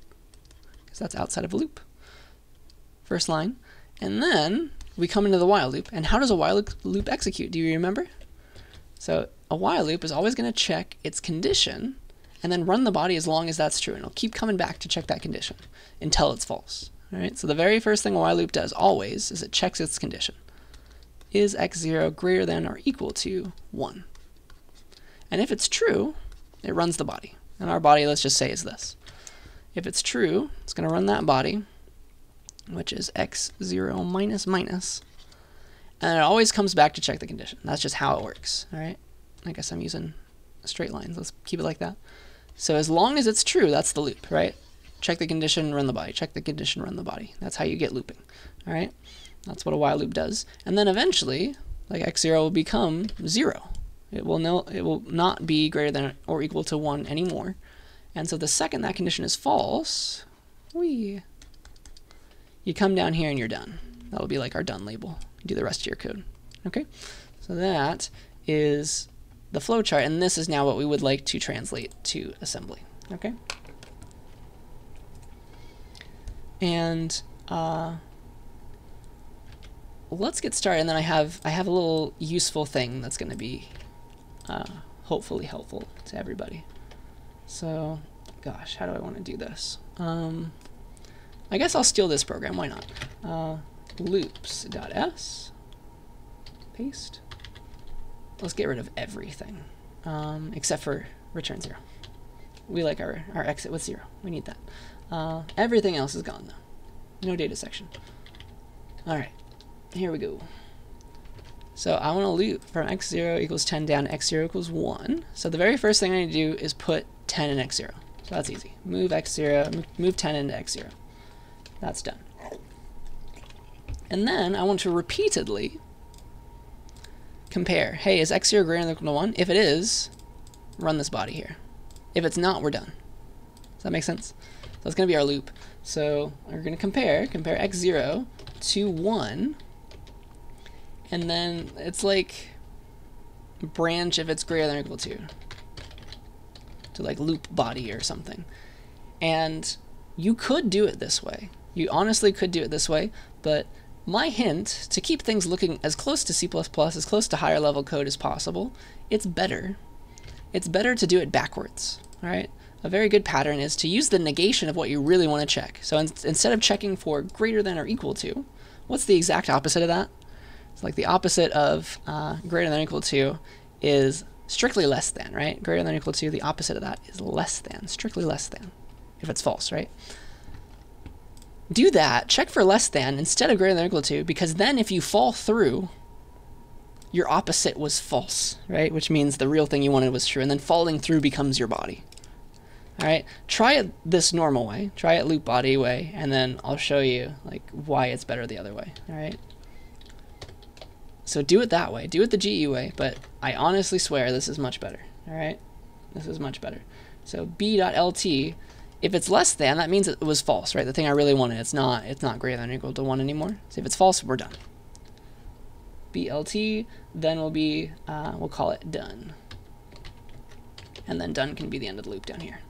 because that's outside of a loop. First line. And then we come into the while loop. And how does a while loop execute? Do you remember? So a while loop is always going to check its condition and then run the body as long as that's true. And it'll keep coming back to check that condition until it's false. All right, so the very first thing a while loop does always is it checks its condition. Is x0 greater than or equal to 1? And if it's true, it runs the body. And our body, let's just say, is this. If it's true, it's going to run that body, which is x0 minus minus. And it always comes back to check the condition. That's just how it works. All right. I guess I'm using straight lines. Let's keep it like that. So as long as it's true, that's the loop, right? Check the condition, run the body. Check the condition, run the body. That's how you get looping. All right. That's what a while loop does. And then eventually, Like x0 will become 0. It will not be greater than or equal to 1 anymore. And so the second that condition is false, you come down here and you're done. That'll be like our done label. You do the rest of your code. Okay? So that is the flowchart, and this is now what we would like to translate to assembly. Okay? And let's get started, and then I have a little useful thing that's going to be hopefully helpful to everybody. So, gosh, how do I want to do this? I guess I'll steal this program. Why not? Loops.s, paste. Let's get rid of everything except for return 0. We like our exit with 0. We need that. Everything else is gone though. No data section. All right, here we go. So I want to loop from x0 equals 10 down to x0 equals 1. So the very first thing I need to do is put 10 in x0. So that's easy. Move x0, move 10 into x0. That's done. And then I want to repeatedly compare. Hey, is x0 greater than or equal to 1? If it is, run this body here. If it's not, we're done. Does that make sense? So that's going to be our loop. So we're going to compare x0 to 1. And then it's like branch if it's greater than or equal to like loop body or something. And you could do it this way. You honestly could do it this way, but my hint, to keep things looking as close to C++, as close to higher level code as possible, it's better to do it backwards, all right? A very good pattern is to use the negation of what you really want to check. So instead of checking for greater than or equal to, what's the exact opposite of that? It's like the opposite of greater than or equal to is strictly less than, right? Greater than or equal to, the opposite of that is less than, strictly less than, if it's false, right? Do that, check for less than instead of greater than or equal to, because then if you fall through, your opposite was false, right? Which means the real thing you wanted was true, and then falling through becomes your body. All right, try it this normal way, try it loop body way, and then I'll show you like why it's better the other way, all right? So do it that way, do it the GE way, but I honestly swear this is much better, all right? This is much better. So b.lt, if it's less than, that means it was false, right? The thing I really wanted, it's not greater than or equal to 1 anymore. So if it's false, we're done. BLT, then will be, we'll call it done. And then done can be the end of the loop down here.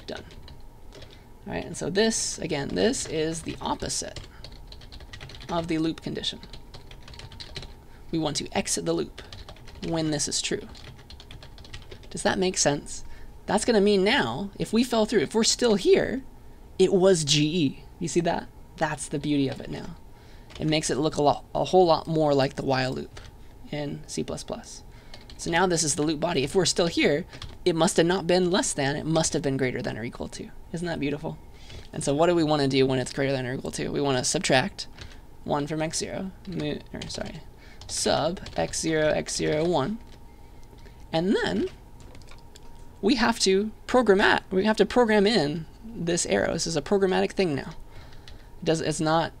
Done. All right, and so this, again, this is the opposite of the loop condition. We want to exit the loop when this is true. Does that make sense? That's going to mean now, if we fell through, if we're still here, it was GE. You see that? That's the beauty of it now. It makes it look a whole lot more like the while loop in C++. So now this is the loop body. If we're still here, it must have not been less than, it must have been greater than or equal to. Isn't that beautiful? And so what do we want to do when it's greater than or equal to? We want to subtract 1 from x0, sub x0, x0, 1. And then we have to program in this arrow. This is a programmatic thing now. It's not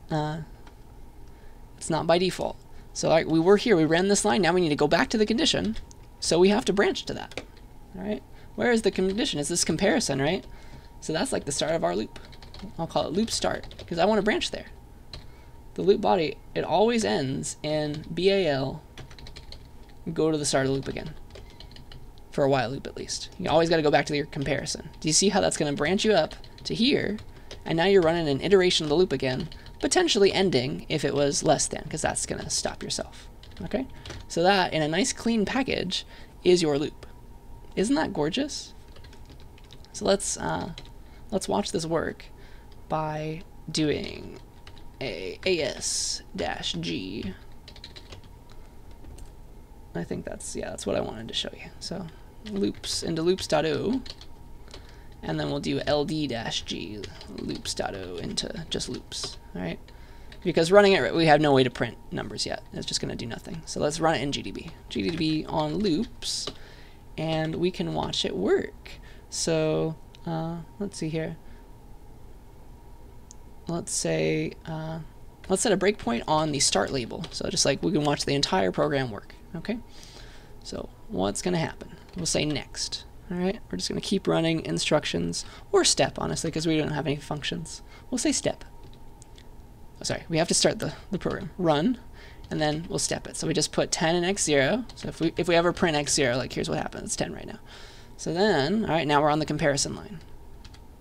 by default. So we were here, we ran this line, now we need to go back to the condition, so we have to branch to that. All right? Where is the condition? It's this comparison, right? So that's like the start of our loop. I'll call it loop start, because I want to branch there. The loop body, it always ends in BAL, go to the start of the loop again. For a while loop at least. You always got to go back to your comparison. Do you see how that's going to branch you up to here, and now you're running an iteration of the loop again, potentially ending if it was less than, because that's going to stop yourself. Okay? So that, in a nice clean package, is your loop. Isn't that gorgeous? So let's watch this work by doing a as-g. I think that's what I wanted to show you. So loops into loops.o, and then we'll do ld-g loops.o into just loops. All right, because running it, we have no way to print numbers yet. It's just going to do nothing. So let's run it in GDB. GDB on loops, and we can watch it work. So let's see here. Let's say let's set a breakpoint on the start label. So just like we can watch the entire program work. Okay. So what's going to happen? We'll say next. All right. We're just going to keep running instructions, or step, honestly, because we don't have any functions. We'll say step. Oh, sorry, we have to start the program. Run, and then we'll step it. So we just put 10 in x0. So if we ever print x0, like here's what happens. It's 10 right now. So then, all right, now we're on the comparison line.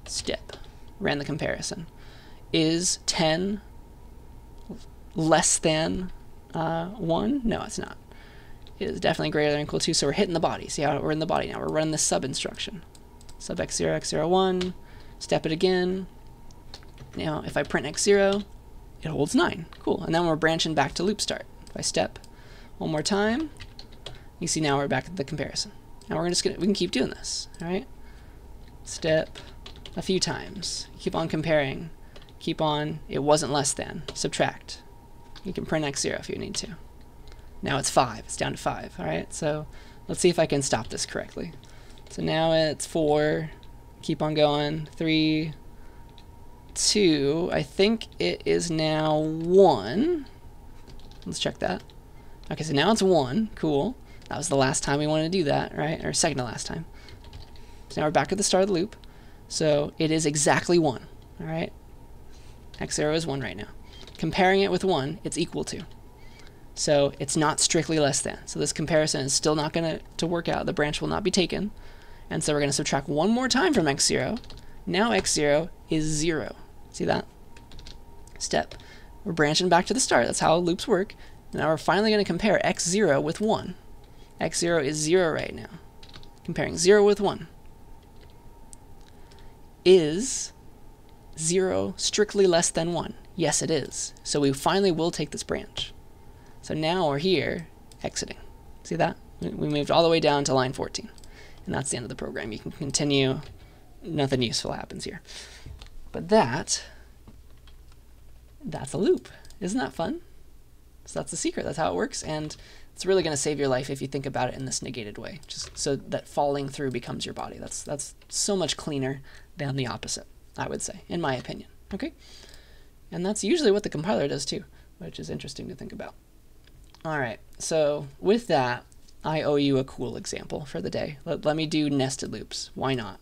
Step. Ran the comparison. Is 10 less than 1? No, it's not. It is definitely greater than or equal to, so we're hitting the body. See how we're in the body now. We're running the sub instruction. Sub x0, x01, step it again. Now, if I print x0, it holds 9. Cool. And then we're branching back to loop start. If I step one more time, you see now we're back at the comparison. Now we can keep doing this. All right. Step a few times. Keep on comparing. Keep on. It wasn't less than. Subtract. You can print x0 if you need to. Now it's 5. It's down to 5. All right. So let's see if I can stop this correctly. So now it's 4. Keep on going. 3. 2. I think it is now 1. Let's check that. Okay, so now it's 1. Cool. That was the last time we wanted to do that, right? Or second to last time. So now we're back at the start of the loop. So it is exactly 1. All right. x0 is 1 right now. Comparing it with 1, it's equal to. So it's not strictly less than. So this comparison is still not going to work out. The branch will not be taken. And so we're going to subtract one more time from x0. Now x0 is 0. See that? Step. We're branching back to the start. That's how loops work. Now we're finally going to compare x0 with 1. x0 is 0 right now. Comparing 0 with 1. Is 0 strictly less than 1? Yes, it is. So we finally will take this branch. So now we're here exiting. See that? We moved all the way down to line 14. And that's the end of the program. You can continue. Nothing useful happens here. But that's a loop. Isn't that fun? So that's the secret. That's how it works. And it's really going to save your life if you think about it in this negated way, just so that falling through becomes your body. That's so much cleaner than the opposite, I would say, in my opinion. Okay? And that's usually what the compiler does too, which is interesting to think about. All right, so with that, I owe you a cool example for the day. Let me do nested loops. Why not?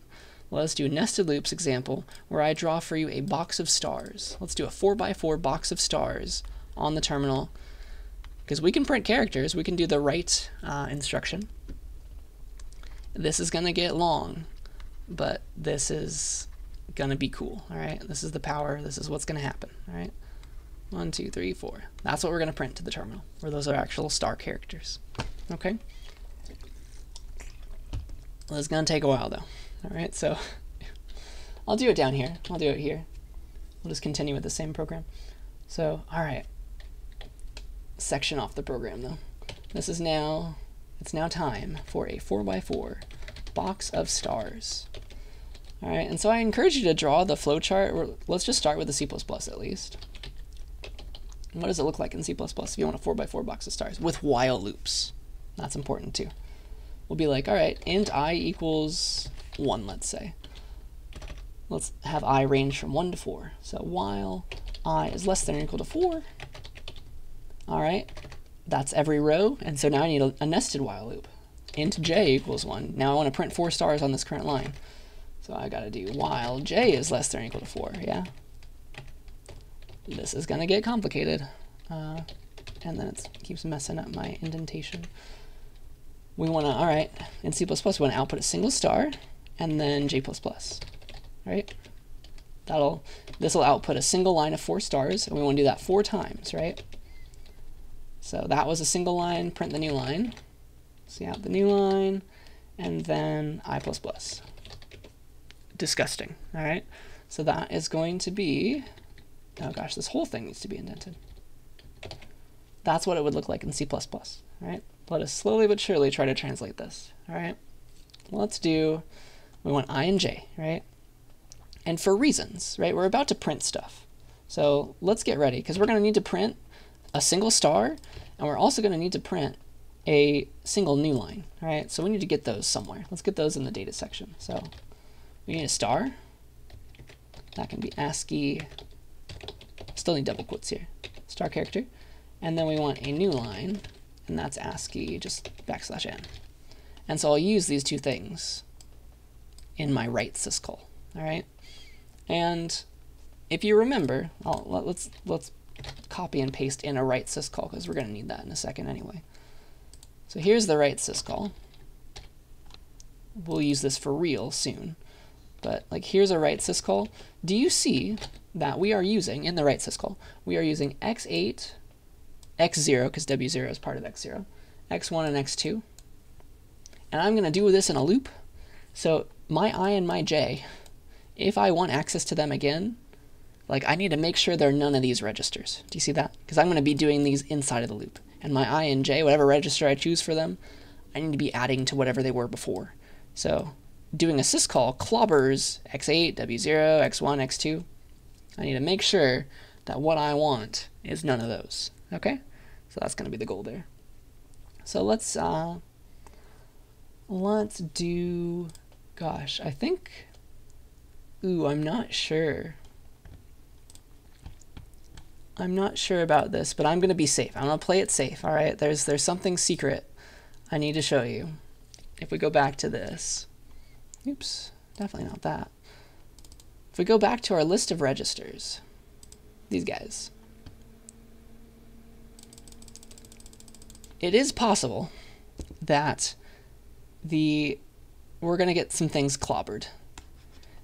Let's do a nested loops example where I draw for you a box of stars. Let's do a 4x4 box of stars on the terminal, because we can print characters. We can do the write instruction. This is going to get long, but this is going to be cool. All right, this is the power. This is what's going to happen. All right, 1, 2, 3, 4. That's what we're going to print to the terminal, where those are actual star characters. Okay. Well, it's going to take a while though. All right, so I'll do it down here. I'll do it here. We'll just continue with the same program. So, all right. Section off the program though. This is now, it's now time for a 4x4 box of stars. All right, and so I encourage you to draw the flowchart. Let's just start with the C++ at least. And what does it look like in C++ if you want a 4x4 box of stars with while loops? That's important too. We'll be like, all right, int I equals 1, let's say. Let's have I range from 1 to 4. So while I is less than or equal to 4, all right, that's every row. And so now I need a nested while loop. Int j equals 1. Now I want to print 4 stars on this current line. So I got to do while j is less than or equal to 4, yeah? This is going to get complicated. And then it keeps messing up my indentation. We want to, all right, in C++, we want to output a single star and then J++, right? This will output a single line of 4 stars, and we want to do that 4 times, right? So that was a single line, print the new line. See out the new line, and then I++. Disgusting, all right? So that is going to be, oh gosh, this whole thing needs to be indented. That's what it would look like in C++, all right? Let us slowly but surely try to translate this, all right? Let's do, we want I and j, right? And for reasons, right? We're about to print stuff. So let's get ready, because we're going to need to print a single star, and we're also going to need to print a single new line, all right? So we need to get those somewhere. Let's get those in the data section. So we need a star. That can be ASCII. Still need double quotes here. star character. And then we want a new line, and that's ASCII just \n. And so I'll use these two things in my right syscall. All right. And if you remember, let's copy and paste in a right syscall because we're going to need that in a second anyway. So here's the right syscall. We'll use this for real soon. But like here's a right syscall. Do you see that we are using, in the right syscall, we are using x8, x0, because w0 is part of x0, x1 and x2. And I'm going to do this in a loop. So my I and my j, if I want access to them again, like I need to make sure they're none of these registers. Do you see that? Because I'm going to be doing these inside of the loop. And my I and j, whatever register I choose for them, I need to be adding to whatever they were before. So doing a syscall clobbers x8, w0, x1, x2. I need to make sure that what I want is none of those. Okay? So that's going to be the goal there. So let's do, gosh, I think, I'm not sure. I'm not sure about this, but I'm going to be safe. I'm going to play it safe, all right? There's something secret I need to show you. If we go back to this, oops, definitely not that. If we go back to our list of registers, these guys, it is possible that we're going to get some things clobbered.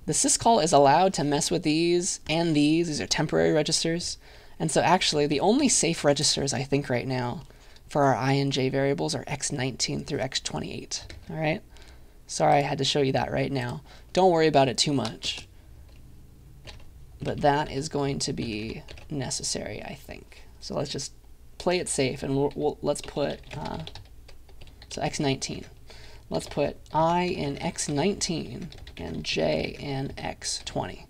The syscall is allowed to mess with these and these. These are temporary registers. And so actually the only safe registers I think right now for our I and j variables are x19 through x28. All right? Sorry I had to show you that right now. Don't worry about it too much. But that is going to be necessary, I think. So let's just play it safe, and let's put, so x19. Let's put I in x19 and j in x20.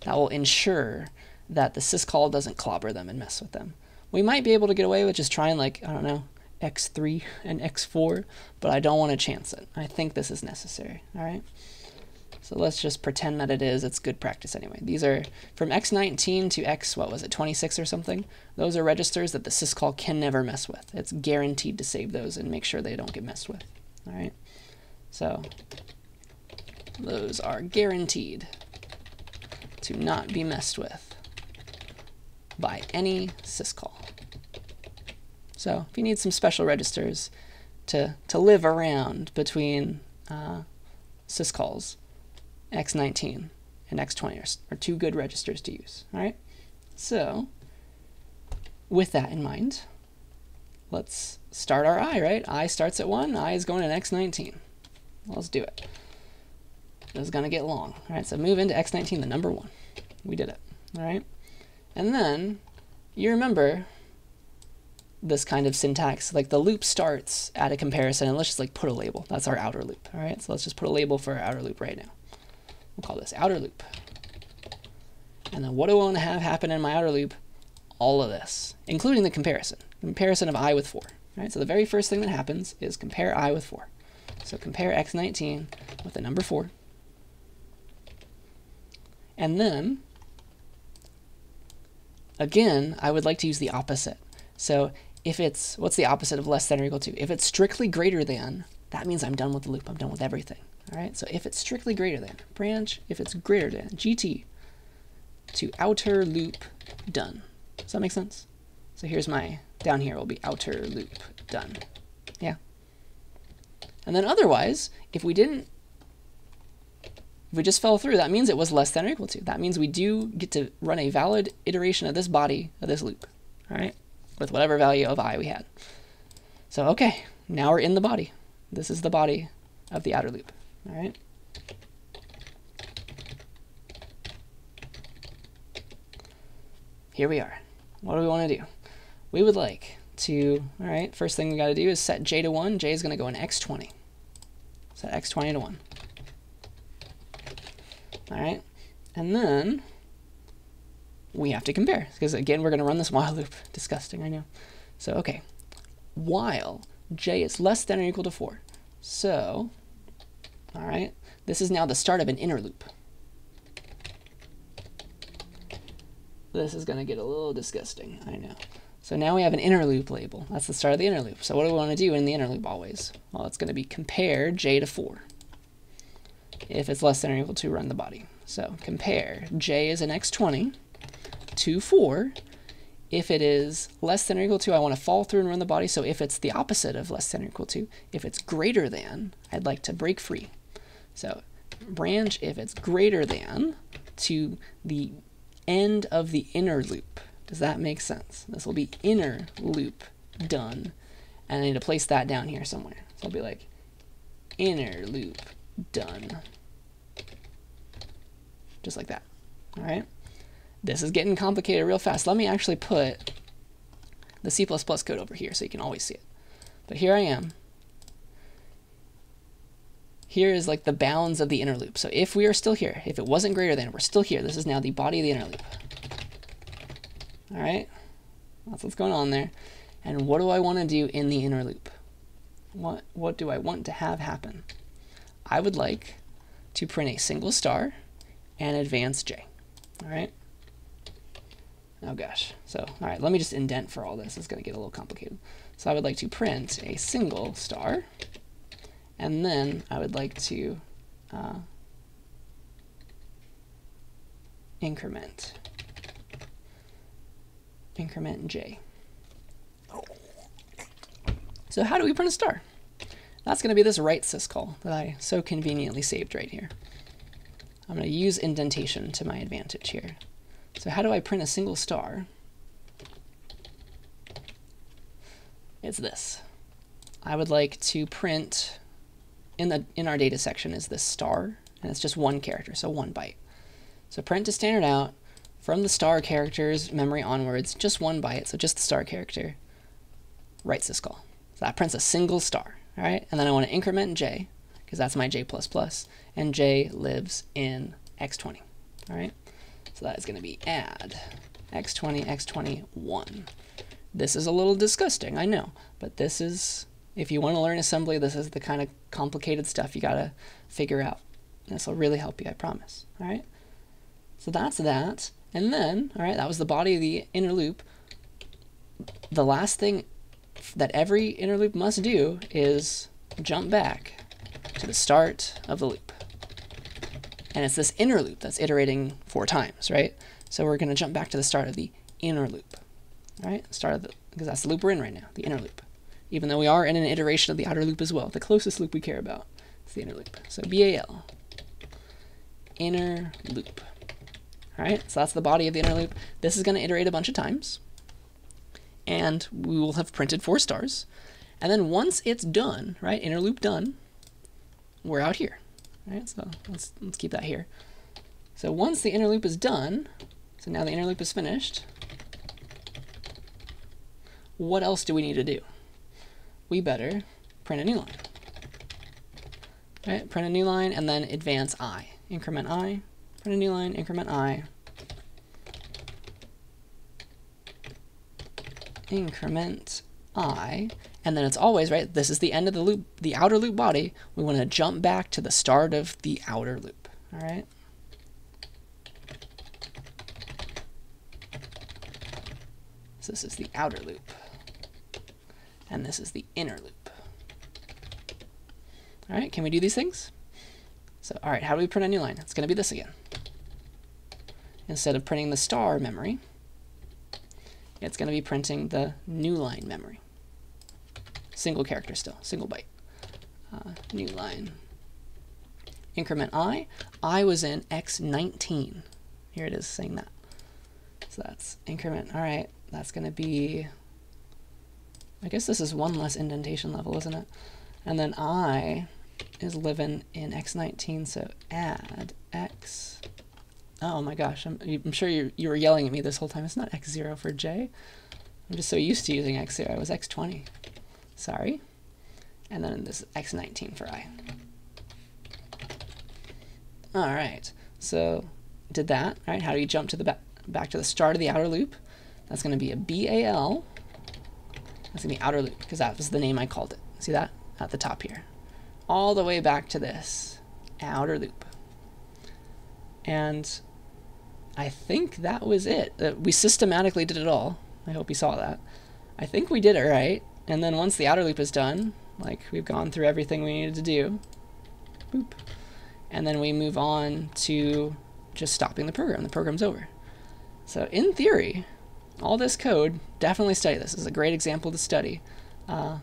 That will ensure that the syscall doesn't clobber them and mess with them. We might be able to get away with just trying, like, I don't know, x3 and x4, but I don't want to chance it. I think this is necessary, all right? So let's just pretend that it is. It's good practice anyway. These are from x19 to x, what was it, 26 or something? Those are registers that the syscall can never mess with. It's guaranteed to save those and make sure they don't get messed with, all right? So those are guaranteed to not be messed with by any syscall. So if you need some special registers to live around between syscalls, x19 and x20 are two good registers to use. All right. So with that in mind, let's start our I. Right? I starts at 1. I is going to x19. Let's do it. This is going to get long. All right. So move into x19, the number 1. We did it. All right. And then you remember this kind of syntax, like the loop starts at a comparison, and let's just like put a label. That's our outer loop. All right, so let's just put a label for our outer loop right now. We'll call this outer loop. And then what do I want to have happen in my outer loop? All of this, including the comparison of I with 4. All right, so the very first thing that happens is compare I with 4. So compare x19 with the number 4. And then again, I would like to use the opposite. So if it's, what's the opposite of less than or equal to? If it's strictly greater than, that means I'm done with the loop. I'm done with everything. All right, so if it's strictly greater than, branch, if it's greater than, GT to outer loop done. Does that make sense? So here's my, down here will be outer loop done. Yeah. And then otherwise, if we just fell through, that means it was less than or equal to. That means we do get to run a valid iteration of this body of this loop, all right, with whatever value of I we had. So, okay, now we're in the body. This is the body of the outer loop, all right? Here we are. What do we want to do? We would like to, all right, first thing we got to do is set j to 1. J is going to go in x20. Set x20 to 1. All right, and then we have to compare, because again, we're going to run this while loop. Disgusting, I know. So, okay, while j is less than or equal to 4. So, all right, this is now the start of an inner loop. this is going to get a little disgusting, I know. So now we have an inner loop label. That's the start of the inner loop. So what do we want to do in the inner loop always? Well, it's going to be compare j to 4. If it's less than or equal to, run the body. So compare j is an x20 to 4. If it is less than or equal to, I want to fall through and run the body. So if it's the opposite of less than or equal to, if it's greater than, I'd like to break free. So branch if it's greater than to the end of the inner loop. Does that make sense? This will be inner loop done. And I need to place that down here somewhere. So I'll be like inner loop done. Just like that. All right. This is getting complicated real fast. Let me actually put the C++ code over here so you can always see it. But here I am. Here is like the bounds of the inner loop. So if we are still here, if it wasn't greater than, we're still here. This is now the body of the inner loop. All right, that's what's going on there. And what do I want to do in the inner loop? What do I want to have happen? I would like to print a single star and advance j. All right. Oh gosh. So, all right, let me just indent for all this. It's going to get a little complicated. So I would like to print a single star, and then I would like to increment j. So how do we print a star? That's going to be this write syscall that I so conveniently saved right here. I'm going to use indentation to my advantage here. So how do I print a single star? It's this. I would like to print in our data section is this star, and it's just one character, so 1 byte. So print to standard out. From the star characters memory onwards, just 1 byte, so just the star character, write syscall. So that prints a single star, all right? And then I want to increment j, because that's my j++, and j lives in x20, all right? So that is going to be add x20, x20, 1. This is a little disgusting, I know, but this is, if you want to learn assembly, this is the kind of complicated stuff you got to figure out. This will really help you, I promise, all right? So that's that. And then, all right, that was the body of the inner loop. The last thing that every inner loop must do is jump back to the start of the loop. And it's this inner loop that's iterating 4 times, right? So we're going to jump back to the start of the inner loop, all right? Because that's the loop we're in right now, the inner loop. Even though we are in an iteration of the outer loop as well, the closest loop we care about is the inner loop. So BAL, inner loop. All right, so that's the body of the inner loop. This is going to iterate a bunch of times, and we will have printed 4 stars. And then once it's done, right, inner loop done, we're out here. All right, so let's keep that here. So once the inner loop is done, so now the inner loop is finished, what else do we need to do? We better print a new line. Right, print a new line, and then advance I, increment I. Print a new line, increment I, increment I, and then it's always, right, this is the end of the loop, the outer loop body. We want to jump back to the start of the outer loop, all right? So this is the outer loop, and this is the inner loop. All right, can we do these things? So, all right, how do we print a new line? It's going to be this again. Instead of printing the star memory, it's going to be printing the new line memory. Single character still, single byte. New line. Increment I. I was in x19. Here it is saying that. So that's increment. All right, that's going to be, I guess this is 1 less indentation level, isn't it? And then I is living in x19, so add x. Oh my gosh, I'm sure you were yelling at me this whole time. It's not x0 for j. I'm just so used to using x0. It was x20. Sorry. And then this is x19 for I. All right, so did that. All right, how do you jump to the back to the start of the outer loop? That's going to be a BAL. That's going to be outer loop, because that was the name I called it. See that? At the top here. All the way back to this outer loop. And I think that was it. We systematically did it all. I hope you saw that. I think we did it right. And then once the outer loop is done, like we've gone through everything we needed to do, boop, and then we move on to just stopping the program. The program's over. So in theory, all this code, definitely study this. This is a great example to study. I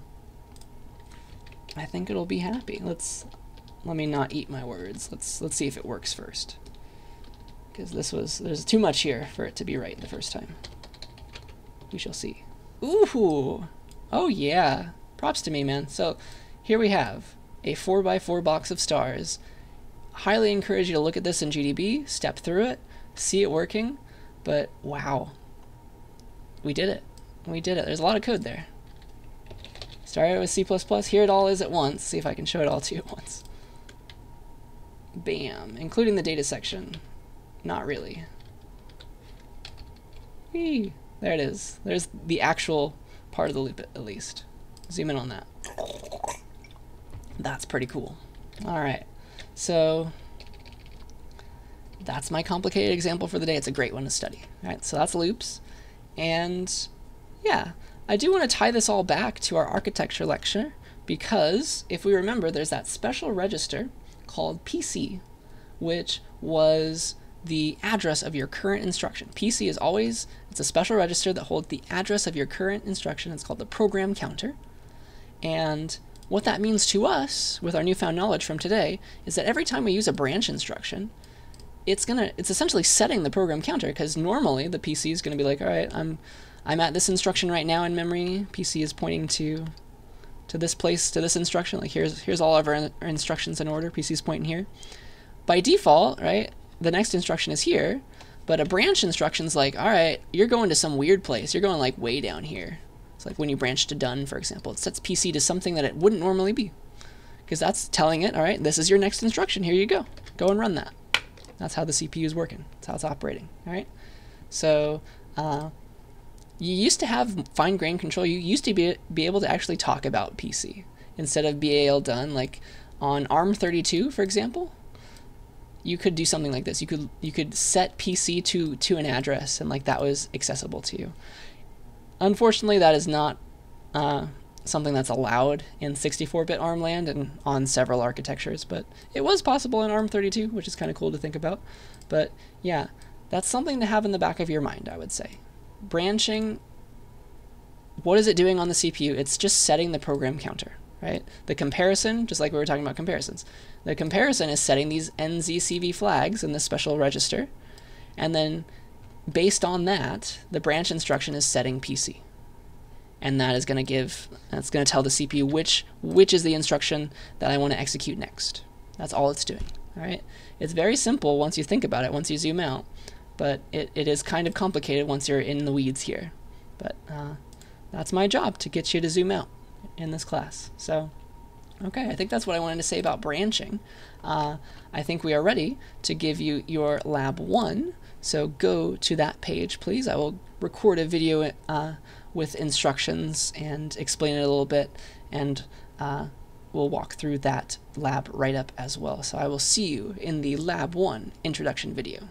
think it'll be happy. Let me not eat my words. Let's see if it works first. Because there's too much here for it to be right the first time. We shall see. Ooh! Oh yeah! Props to me, man. So here we have a 4x4 box of stars. Highly encourage you to look at this in GDB, step through it, see it working, but wow. We did it. We did it. There's a lot of code there. Started with C++. Here it all is at once. See if I can show it all to you at once. Bam. Including the data section. Not really. Whee! There it is. There's the actual part of the loop at least. Zoom in on that. That's pretty cool. Alright. So that's my complicated example for the day. It's a great one to study. Alright, so that's loops. And yeah, I do want to tie this all back to our architecture lecture because if we remember, there's that special register called PC, which was the address of your current instruction. PC is always, it's a special register that holds the address of your current instruction. It's called the program counter. And what that means to us with our newfound knowledge from today is that every time we use a branch instruction, it's essentially setting the program counter, because normally the PC is going to be like, all right, I'm at this instruction right now in memory. PC is pointing to this place, to this instruction. Like here's all of our instructions in order. PC is pointing here. By default, right, the next instruction is here, but a branch instruction is like, all right, you're going to some weird place. You're going like way down here. It's like when you branch to done, for example. It sets PC to something that it wouldn't normally be, because that's telling it, all right, this is your next instruction. Here you go. Go and run that. That's how the CPU is working. That's how it's operating. All right. So you used to have fine-grained control. You used to be able to actually talk about PC instead of BAL done. Like on ARM32, for example, you could do something like this. You could set PC to an address, and like that was accessible to you. Unfortunately, that is not something that's allowed in 64-bit ARM land and on several architectures, but it was possible in ARM32, which is kind of cool to think about. But yeah, that's something to have in the back of your mind, I would say. Branching, what is it doing on the CPU? It's just setting the program counter, right? The comparison, just like we were talking about comparisons, the comparison is setting these NZCV flags in this special register, and then based on that, the branch instruction is setting PC. And that is going to tell the CPU which is the instruction that I want to execute next. That's all it's doing. All right. It's very simple once you think about it, once you zoom out, but it is kind of complicated once you're in the weeds here. But that's my job, to get you to zoom out in this class. So, okay, I think that's what I wanted to say about branching. I think we are ready to give you your lab 1. So go to that page, please. I will record a video with instructions and explain it a little bit, and we'll walk through that lab write-up as well. So I will see you in the lab 1 introduction video.